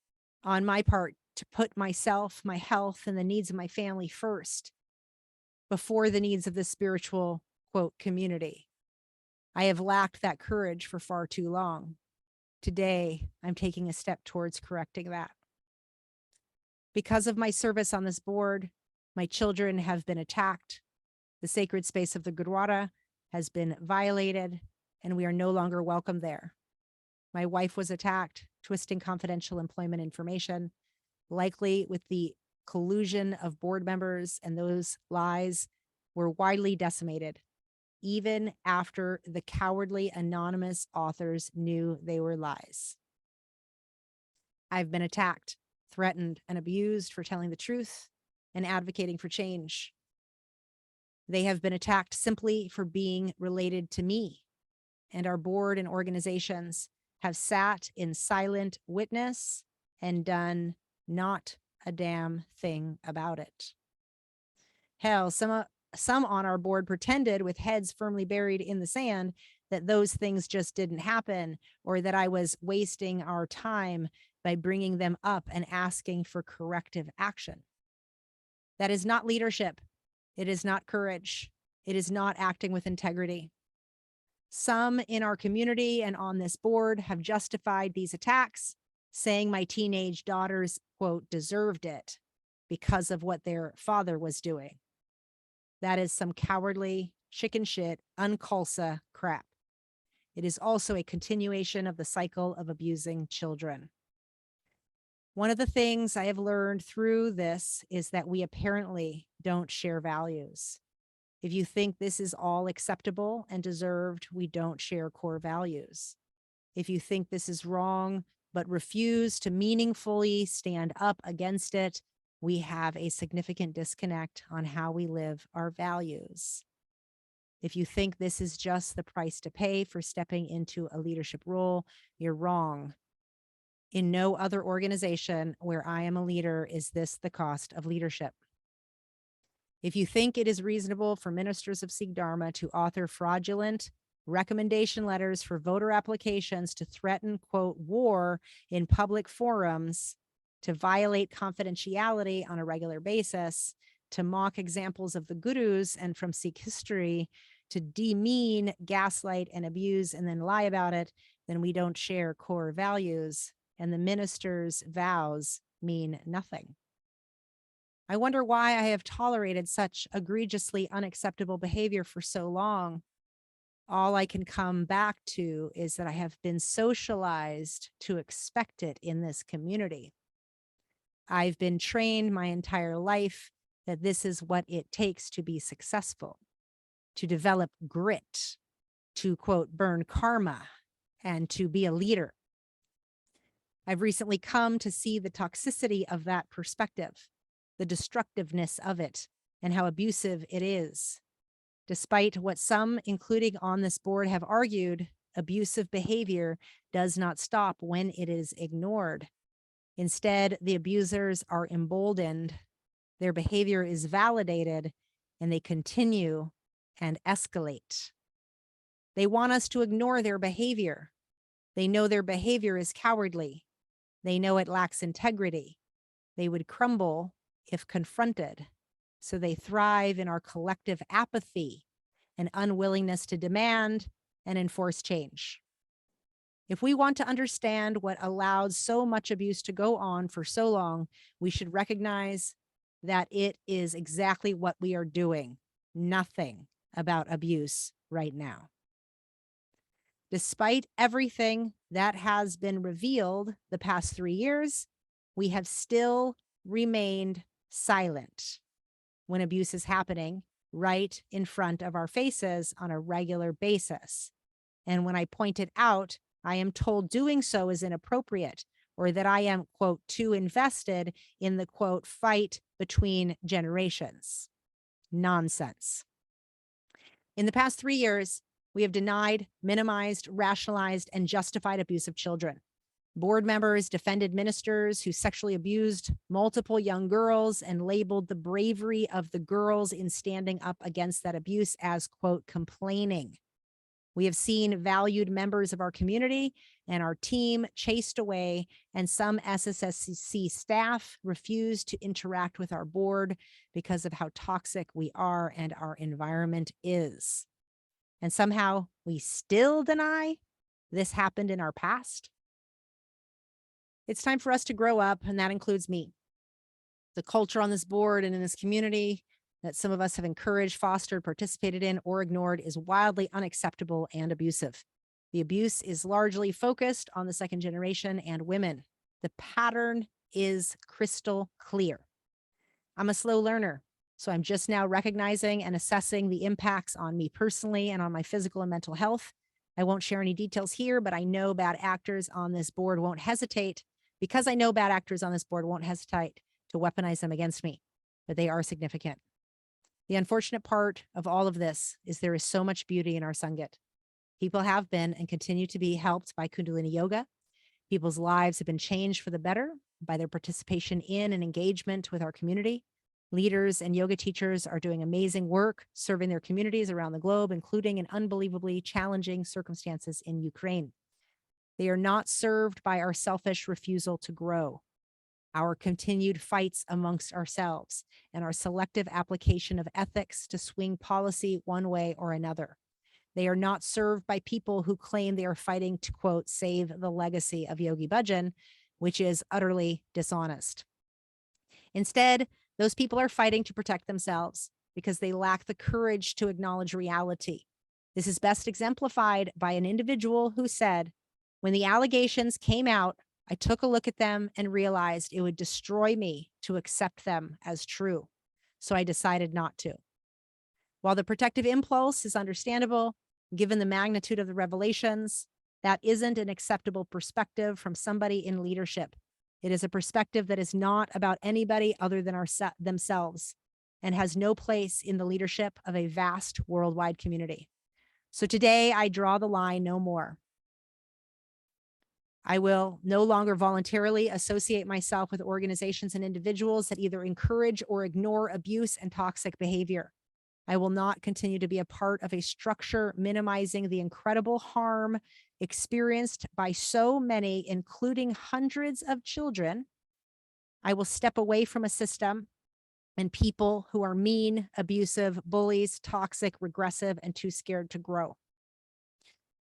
on my part to put myself, my health, and the needs of my family first before the needs of the spiritual, quote, community. I have lacked that courage for far too long. Today, I'm taking a step towards correcting that. Because of my service on this board, my children have been attacked. The sacred space of the Gurdwara has been violated, and we are no longer welcome there. My wife was attacked, twisting confidential employment information, likely with the collusion of board members, and those lies were widely decimated, even after the cowardly anonymous authors knew they were lies. I've been attacked, threatened, and abused for telling the truth and advocating for change. They have been attacked simply for being related to me, and our board and organizations have sat in silent witness and done not a damn thing about it. Hell, some on our board pretended with heads firmly buried in the sand that those things just didn't happen, or that I was wasting our time by bringing them up and asking for corrective action. That is not leadership. It is not courage. It is not acting with integrity. Some in our community and on this board have justified these attacks, saying my teenage daughters, quote, deserved it because of what their father was doing. That is some cowardly, chicken shit, un-Khalsa crap. It is also a continuation of the cycle of abusing children. One of the things I have learned through this is that we apparently don't share values. If you think this is all acceptable and deserved, we don't share core values. If you think this is wrong, but refuse to meaningfully stand up against it, we have a significant disconnect on how we live our values. If you think this is just the price to pay for stepping into a leadership role, you're wrong. In no other organization where I am a leader is this the cost of leadership. If you think it is reasonable for ministers of Sikh Dharma to author fraudulent recommendation letters for voter applications to threaten, quote, war in public forums, to violate confidentiality on a regular basis, to mock examples of the gurus and from Sikh history, to demean, gaslight, and abuse, and then lie about it, then we don't share core values, and the minister's vows mean nothing. I wonder why I have tolerated such egregiously unacceptable behavior for so long. All I can come back to is that I have been socialized to expect it in this community. I've been trained my entire life that this is what it takes to be successful, to develop grit, to, quote, burn karma, and to be a leader. I've recently come to see the toxicity of that perspective, the destructiveness of it, and how abusive it is. Despite what some, including on this board, have argued, abusive behavior does not stop when it is ignored. Instead, the abusers are emboldened, their behavior is validated, and they continue and escalate. They want us to ignore their behavior. They know their behavior is cowardly. They know it lacks integrity. They would crumble if confronted. So they thrive in our collective apathy and unwillingness to demand and enforce change. If we want to understand what allowed so much abuse to go on for so long, we should recognize that it is exactly what we are doing, nothing about abuse right now. Despite everything that has been revealed the past 3 years, we have still remained silent when abuse is happening right in front of our faces on a regular basis. And when I point it out, I am told doing so is inappropriate, or that I am, quote, too invested in the, quote, fight between generations. Nonsense. In the past 3 years, we have denied, minimized, rationalized, and justified abuse of children. Board members defended ministers who sexually abused multiple young girls and labeled the bravery of the girls in standing up against that abuse as, quote, complaining. We have seen valued members of our community and our team chased away, and some SSSC staff refused to interact with our board because of how toxic we are and our environment is. And somehow we still deny this happened in our past. It's time for us to grow up, and that includes me. The culture on this board and in this community that some of us have encouraged, fostered, participated in, or ignored is wildly unacceptable and abusive. The abuse is largely focused on the second generation and women. The pattern is crystal clear. I'm a slow learner, so I'm just now recognizing and assessing the impacts on me personally and on my physical and mental health. I won't share any details here, but I know bad actors on this board won't hesitate. Because I know bad actors on this board won't hesitate to weaponize them against me, but they are significant. The unfortunate part of all of this is there is so much beauty in our Sanghat. People have been and continue to be helped by Kundalini Yoga. People's lives have been changed for the better by their participation in and engagement with our community. Leaders and yoga teachers are doing amazing work serving their communities around the globe, including in unbelievably challenging circumstances in Ukraine. They are not served by our selfish refusal to grow, our continued fights amongst ourselves, and our selective application of ethics to swing policy one way or another. They are not served by people who claim they are fighting to, quote, save the legacy of Yogi Bhajan, which is utterly dishonest. Instead, those people are fighting to protect themselves because they lack the courage to acknowledge reality. This is best exemplified by an individual who said, when the allegations came out, I took a look at them and realized it would destroy me to accept them as true. So I decided not to. While the protective impulse is understandable, given the magnitude of the revelations, that isn't an acceptable perspective from somebody in leadership. It is a perspective that is not about anybody other than themselves and has no place in the leadership of a vast worldwide community. So today I draw the line no more. I will no longer voluntarily associate myself with organizations and individuals that either encourage or ignore abuse and toxic behavior. I will not continue to be a part of a structure minimizing the incredible harm experienced by so many, including hundreds of children. I will step away from a system and people who are mean, abusive, bullies, toxic, regressive, and too scared to grow.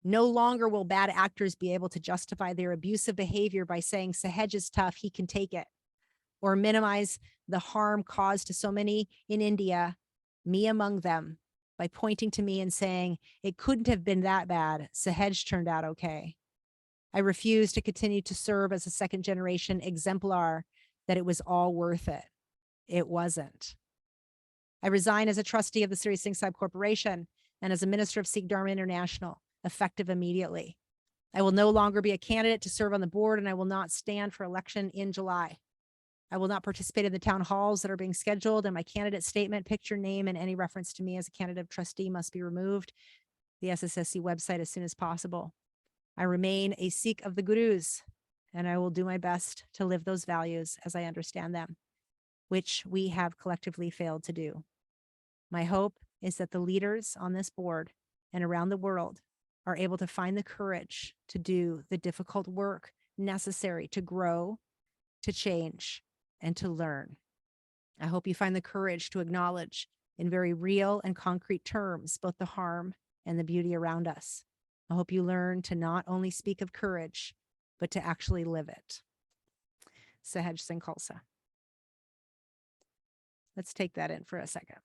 No longer will bad actors be able to justify their abusive behavior by saying Sahaj is tough, he can take it, or minimize the harm caused to so many in India, me among them, by pointing to me and saying, it couldn't have been that bad. Sahaj turned out okay. I refuse to continue to serve as a second generation exemplar that it was all worth it. It wasn't. I resign as a trustee of the Sahaj Singh Khalsa Corporation and as a minister of Sikh Dharma International, effective immediately. I will no longer be a candidate to serve on the board, and I will not stand for election in July. I will not participate in the town halls that are being scheduled, and my candidate statement, picture, name, and any reference to me as a candidate trustee must be removed. The SSSC website as soon as possible. I remain a Sikh of the Gurus, and I will do my best to live those values as I understand them, which we have collectively failed to do. My hope is that the leaders on this board and around the world are able to find the courage to do the difficult work necessary to grow, to change, and to learn. I hope you find the courage to acknowledge in very real and concrete terms both the harm and the beauty around us. I hope you learn to not only speak of courage, but to actually live it. Sahaj Singh Khalsa. Let's take that in for a second.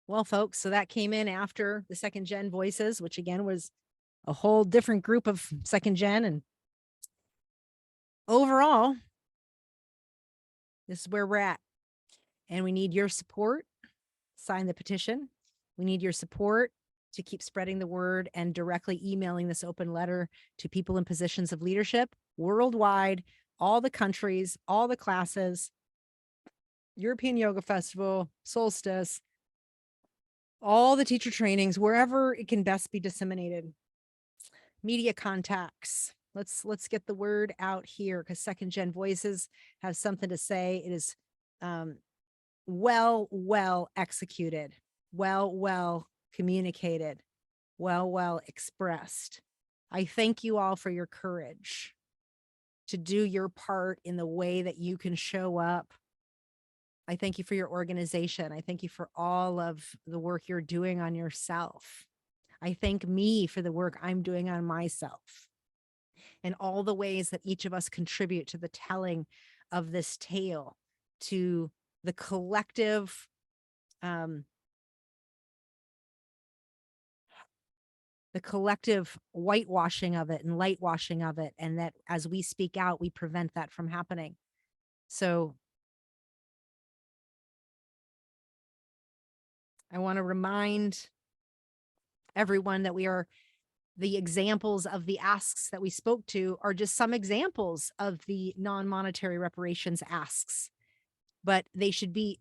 Well, folks, so that came in after the second gen voices, which again was a whole different group of second gen. And overall, this is where we're at. And we need your support. Sign the petition. We need your support to keep spreading the word and directly emailing this open letter to people in positions of leadership worldwide, all the countries, all the classes, European Yoga Festival, Solstice, all the teacher trainings, wherever it can best be disseminated. Media contacts. Let's get the word out here, because second gen voices have something to say. It is well executed, well communicated, well expressed. I thank you all for your courage to do your part in the way that you can show up. I thank you for your organization. I thank you for all of the work you're doing on yourself. I thank me for the work I'm doing on myself and all the ways that each of us contribute to the telling of this tale, to the collective whitewashing of it and lightwashing of it, and that as we speak out, we prevent that from happening. So I want to remind everyone that the examples of the asks that we spoke to are just some examples of the non-monetary reparations asks, but they should be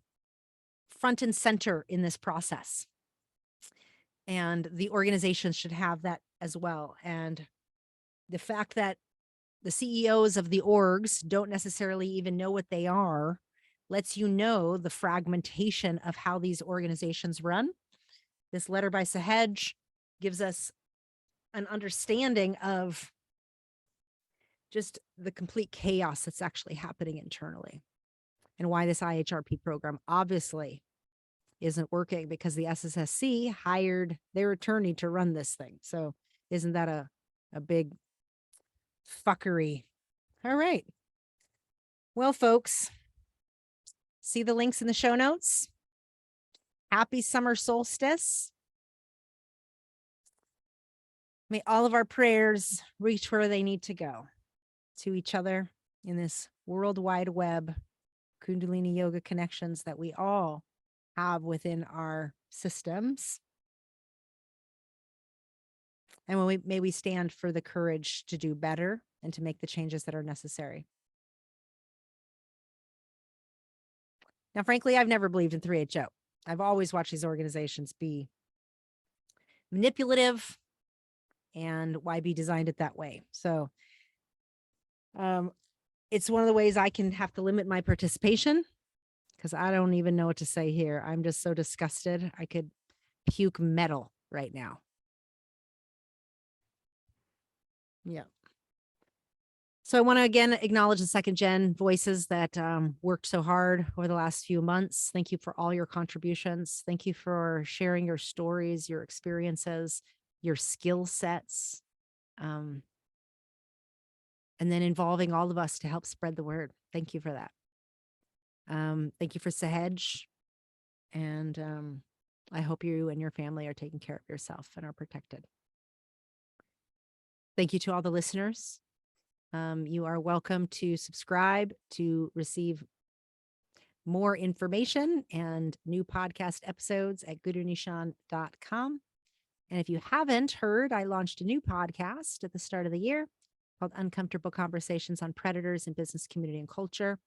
front and center in this process. And the organizations should have that as well. And the fact that the CEOs of the orgs don't necessarily even know what they are lets you know the fragmentation of how these organizations run. This letter by Sahaj gives us an understanding of just the complete chaos that's actually happening internally, and why this IHRP program obviously isn't working because the SSSC hired their attorney to run this thing. So isn't that a big fuckery? All right. Well, folks, see the links in the show notes. Happy summer solstice. May all of our prayers reach where they need to go, to each other in this worldwide web, Kundalini yoga connections that we all have within our systems. And may we stand for the courage to do better and to make the changes that are necessary. Now, frankly, I've never believed in 3HO. I've always watched these organizations be manipulative, and YB designed it that way. So it's one of the ways I can have to limit my participation, because I don't even know what to say here. I'm just so disgusted. I could puke metal right now. Yeah. So I want to again acknowledge the second gen voices that worked so hard over the last few months. Thank you for all your contributions. Thank you for sharing your stories, your experiences, your skill sets, and then involving all of us to help spread the word. Thank you for that. Thank you for Sahaj. And I hope you and your family are taking care of yourself and are protected. Thank you to all the listeners. You are welcome to subscribe to receive more information and new podcast episodes at gurunishan.com. And if you haven't heard, I launched a new podcast at the start of the year called Uncomfortable Conversations on Predators in Business, Community, and Culture.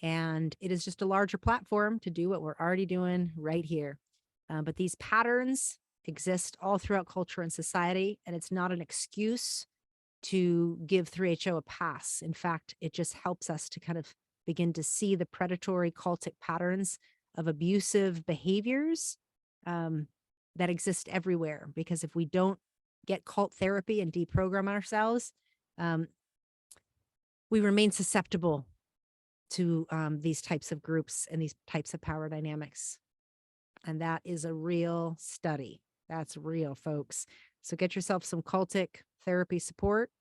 And it is just a larger platform to do what we're already doing right here. But these patterns exist all throughout culture and society, and it's not an excuse to give 3HO a pass. In fact, it just helps us to kind of begin to see the predatory cultic patterns of abusive behaviors that exist everywhere. Because if we don't get cult therapy and deprogram ourselves, we remain susceptible to these types of groups and these types of power dynamics. And that is a real study. That's real, folks. So get yourself some cultic therapy support.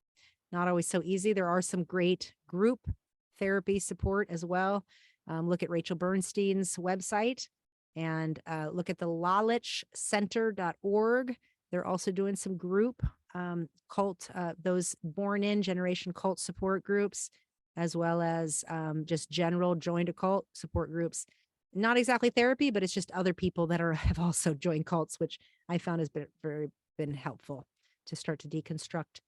Not always so easy. There are some great group therapy support as well. Look at Rachel Bernstein's website and look at the lalichcenter.org. They're also doing some group cult, those born in generation cult support groups, as well as just general joined a cult support groups. Not exactly therapy, but it's just other people that have also joined cults, which I found has been helpful to start to deconstruct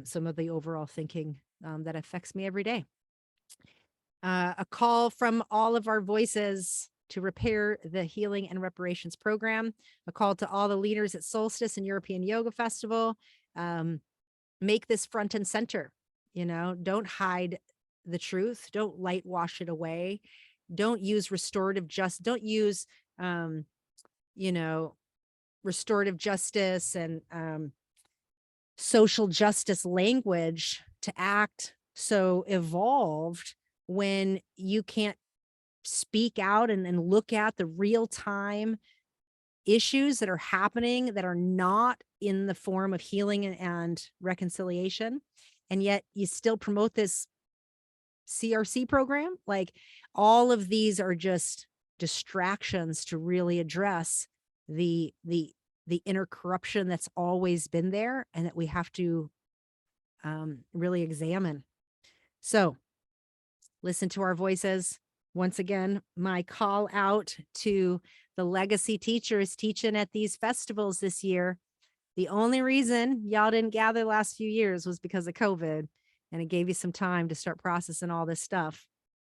some of the overall thinking that affects me every day. A call from all of our voices to repair the Healing and Reparations program. A call to all the leaders at Solstice and European Yoga Festival. Make this front and center. Don't hide the truth. Don't light wash it away. Don't use restorative justice and social justice language to act so evolved when you can't speak out and look at the real-time issues that are happening that are not in the form of healing and reconciliation. And yet you still promote this CRC program. Like, all of these are just distractions to really address the inner corruption that's always been there and that we have to really examine. So listen to our voices. Once again, my call out to the legacy teachers teaching at these festivals this year. The only reason y'all didn't gather the last few years was because of COVID, and it gave you some time to start processing all this stuff.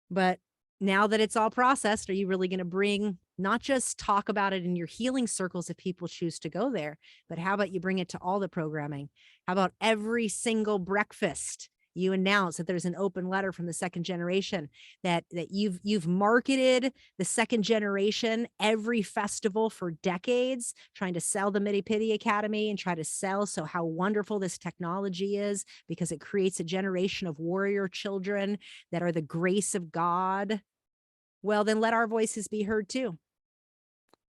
But now that it's all processed, are you really going to bring, not just talk about it in your healing circles if people choose to go there, but how about you bring it to all the programming? How about every single breakfast you announce that there's an open letter from the second generation, that you've marketed the second generation every festival for decades, trying to sell the Mitty Pitty Academy and try to sell how wonderful this technology is because it creates a generation of warrior children that are the grace of God. Well, then let our voices be heard too.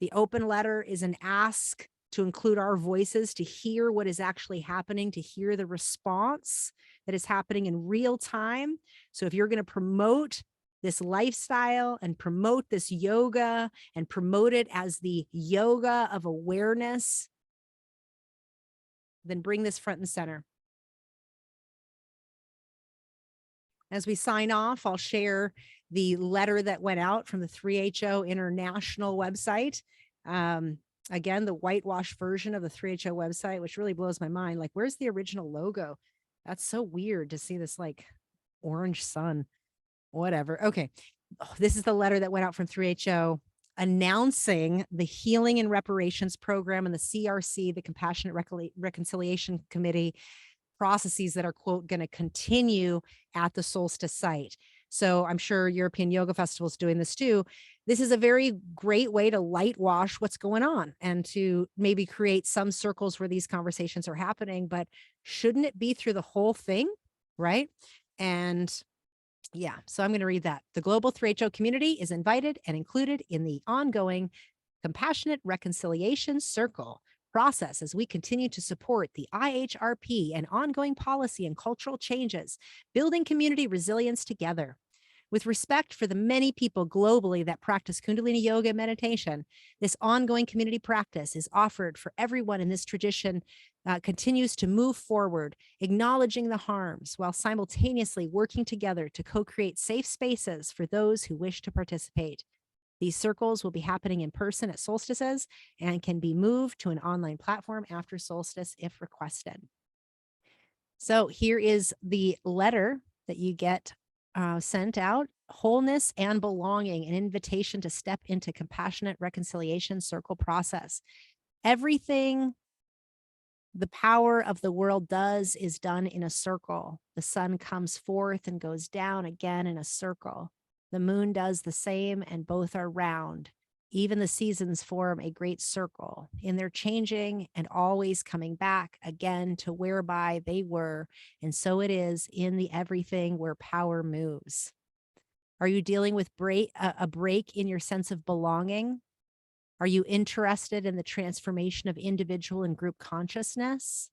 The open letter is an ask to include our voices, to hear what is actually happening, to hear the response that is happening in real time. So if you're going to promote this lifestyle and promote this yoga and promote it as the yoga of awareness, then bring this front and center. As we sign off, I'll share the letter that went out from the 3HO International website. Again, the whitewash version of the 3HO website, which really blows my mind. Like, where's the original logo? That's so weird to see this like orange sun, whatever. Okay. Oh, this is the letter that went out from 3HO announcing the Healing and Reparations Program and the CRC, the Compassionate Reconciliation Committee processes that are, quote, going to continue at the Solstice site. So I'm sure European Yoga Festival is doing this too. This is a very great way to light wash what's going on and to maybe create some circles where these conversations are happening, but shouldn't it be through the whole thing, right? And yeah, so I'm going to read that. The global 3HO community is invited and included in the ongoing Compassionate Reconciliation Circle process as we continue to support the IHRP and ongoing policy and cultural changes, building community resilience together. With respect for the many people globally that practice Kundalini yoga and meditation, this ongoing community practice is offered for everyone in this tradition continues to move forward, acknowledging the harms while simultaneously working together to co-create safe spaces for those who wish to participate. These circles will be happening in person at solstices and can be moved to an online platform after solstice if requested. So here is the letter that you get sent out: wholeness and belonging, an invitation to step into compassionate reconciliation circle process. Everything the power of the world does is done in a circle. The sun comes forth and goes down again in a circle. The moon does the same, and both are round. Even the seasons form a great circle in their changing and always coming back again to whereby they were. And so it is in the everything where power moves. Are you dealing with a break in your sense of belonging? Are you interested in the transformation of individual and group consciousness?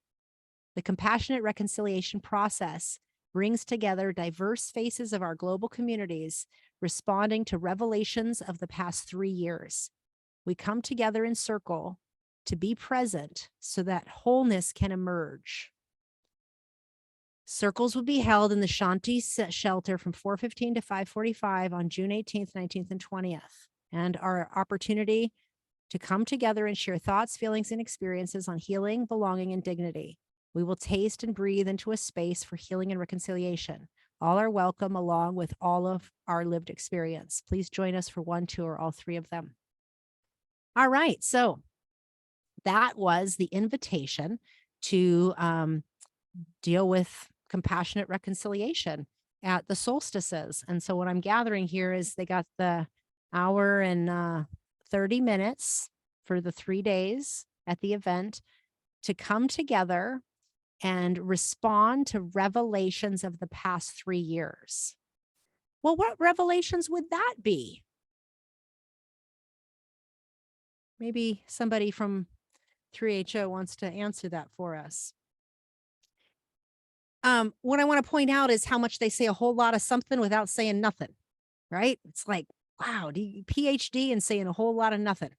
The compassionate reconciliation process brings together diverse faces of our global communities, responding to revelations of the past 3 years. We come together in circle to be present so that wholeness can emerge. Circles will be held in the Shanti shelter from 4:15 to 5:45 on June 18th, 19th, and 20th. And our opportunity to come together and share thoughts, feelings, and experiences on healing, belonging, and dignity. We will taste and breathe into a space for healing and reconciliation. All are welcome along with all of our lived experience. Please join us for 1, 2, or all 3 of them. All right. So that was the invitation to deal with compassionate reconciliation at the solstices. And so what I'm gathering here is they got the hour and 30 minutes for the 3 days at the event to come together and respond to revelations of the past 3 years. Well, what revelations would that be? Maybe somebody from 3HO wants to answer that for us. What I want to point out is how much they say a whole lot of something without saying nothing, right? It's like, wow, PhD and saying a whole lot of nothing.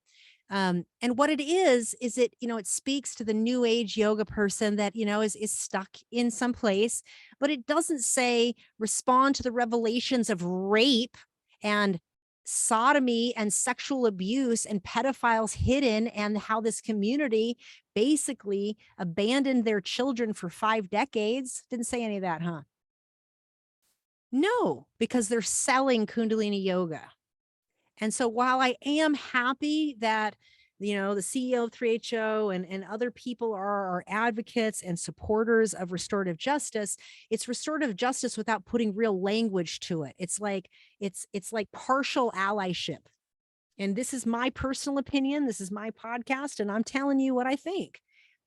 And what it is it, it speaks to the new age yoga person that, is stuck in some place, but it doesn't say respond to the revelations of rape and sodomy and sexual abuse and pedophiles hidden and how this community basically abandoned their children for 5 decades. Didn't say any of that, huh? No, because they're selling Kundalini yoga. And so while I am happy that, the CEO of 3HO and other people are advocates and supporters of restorative justice, it's restorative justice without putting real language to it. It's like partial allyship. And this is my personal opinion. This is my podcast, and I'm telling you what I think.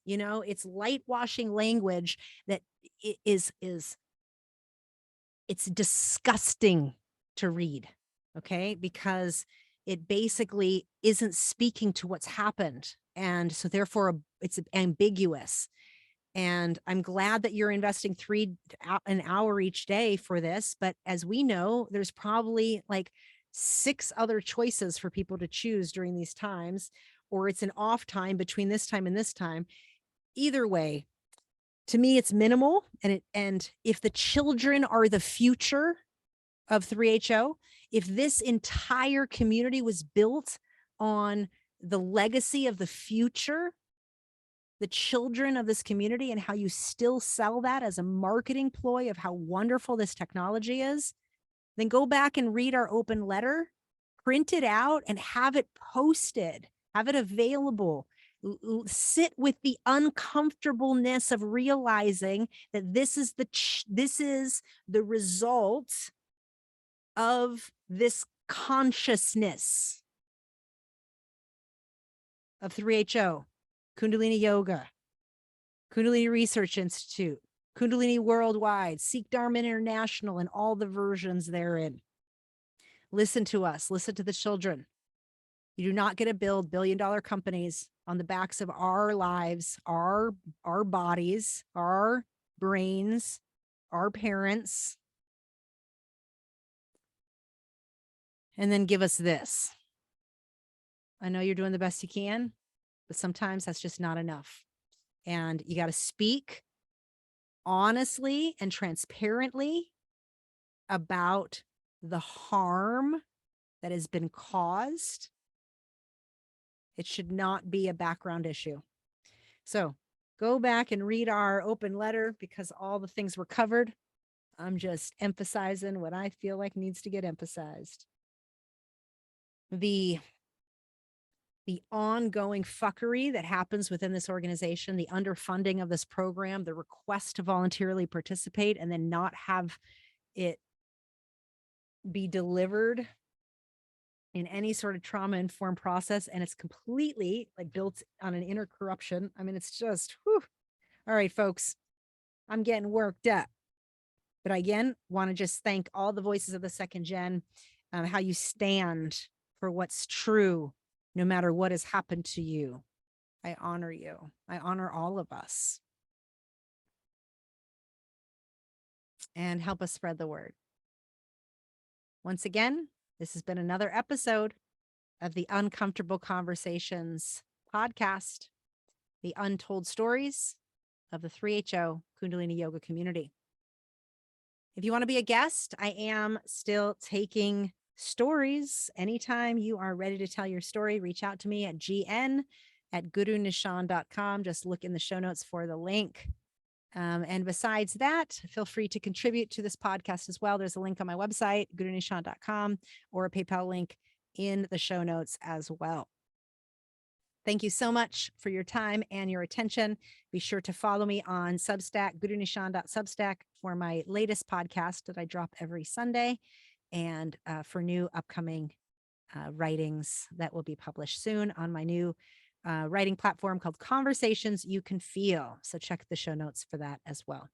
It's light washing language that is it's disgusting to read. Okay. Because it basically isn't speaking to what's happened. And so therefore it's ambiguous. And I'm glad that you're investing an hour each day for this. But as we know, there's probably like 6 other choices for people to choose during these times, or it's an off time between this time and this time. Either way, to me, it's minimal. And if the children are the future of 3HO, if this entire community was built on the legacy of the future, the children of this community, and how you still sell that as a marketing ploy of how wonderful this technology is, then go back and read our open letter, print it out, and have it posted, have it available. Sit with the uncomfortableness of realizing that this is the result of this consciousness of 3HO, Kundalini Yoga, Kundalini Research Institute, Kundalini Worldwide, Sikh Dharma International, and all the versions therein. Listen to us, listen to the children. You do not get to build billion-dollar companies on the backs of our lives, our bodies, our brains, our parents, and then give us this. I know you're doing the best you can, but sometimes that's just not enough. And you got to speak honestly and transparently about the harm that has been caused. It should not be a background issue. So go back and read our open letter, because all the things were covered. I'm just emphasizing what I feel like needs to get emphasized. The ongoing fuckery that happens within this organization, the underfunding of this program, the request to voluntarily participate and then not have it be delivered in any sort of trauma-informed process. And it's completely like built on an inner corruption. I mean, it's just, whew. All right, folks, I'm getting worked up. But again, want to just thank all the voices of the second gen, how you stand for what's true, no matter what has happened to you. I honor you. I honor all of us. And help us spread the word. Once again, this has been another episode of the Uncomfortable Conversations podcast, the untold stories of the 3HO Kundalini Yoga community. If you want to be a guest, I am still taking stories. Anytime you are ready to tell your story, reach out to me at gn@gurunishan.com. Just look in the show notes for the link. And besides that, feel free to contribute to this podcast as well. There's a link on my website, gurunishan.com, or a PayPal link in the show notes as well. Thank you so much for your time and your attention. Be sure to follow me on Substack, gurunishan.substack, for my latest podcast that I drop every Sunday, and for new upcoming writings that will be published soon on my new writing platform called Conversations You Can Feel. So check the show notes for that as well.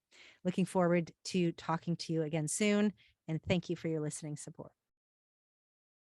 Looking forward to talking to you again soon, and thank you for your listening support.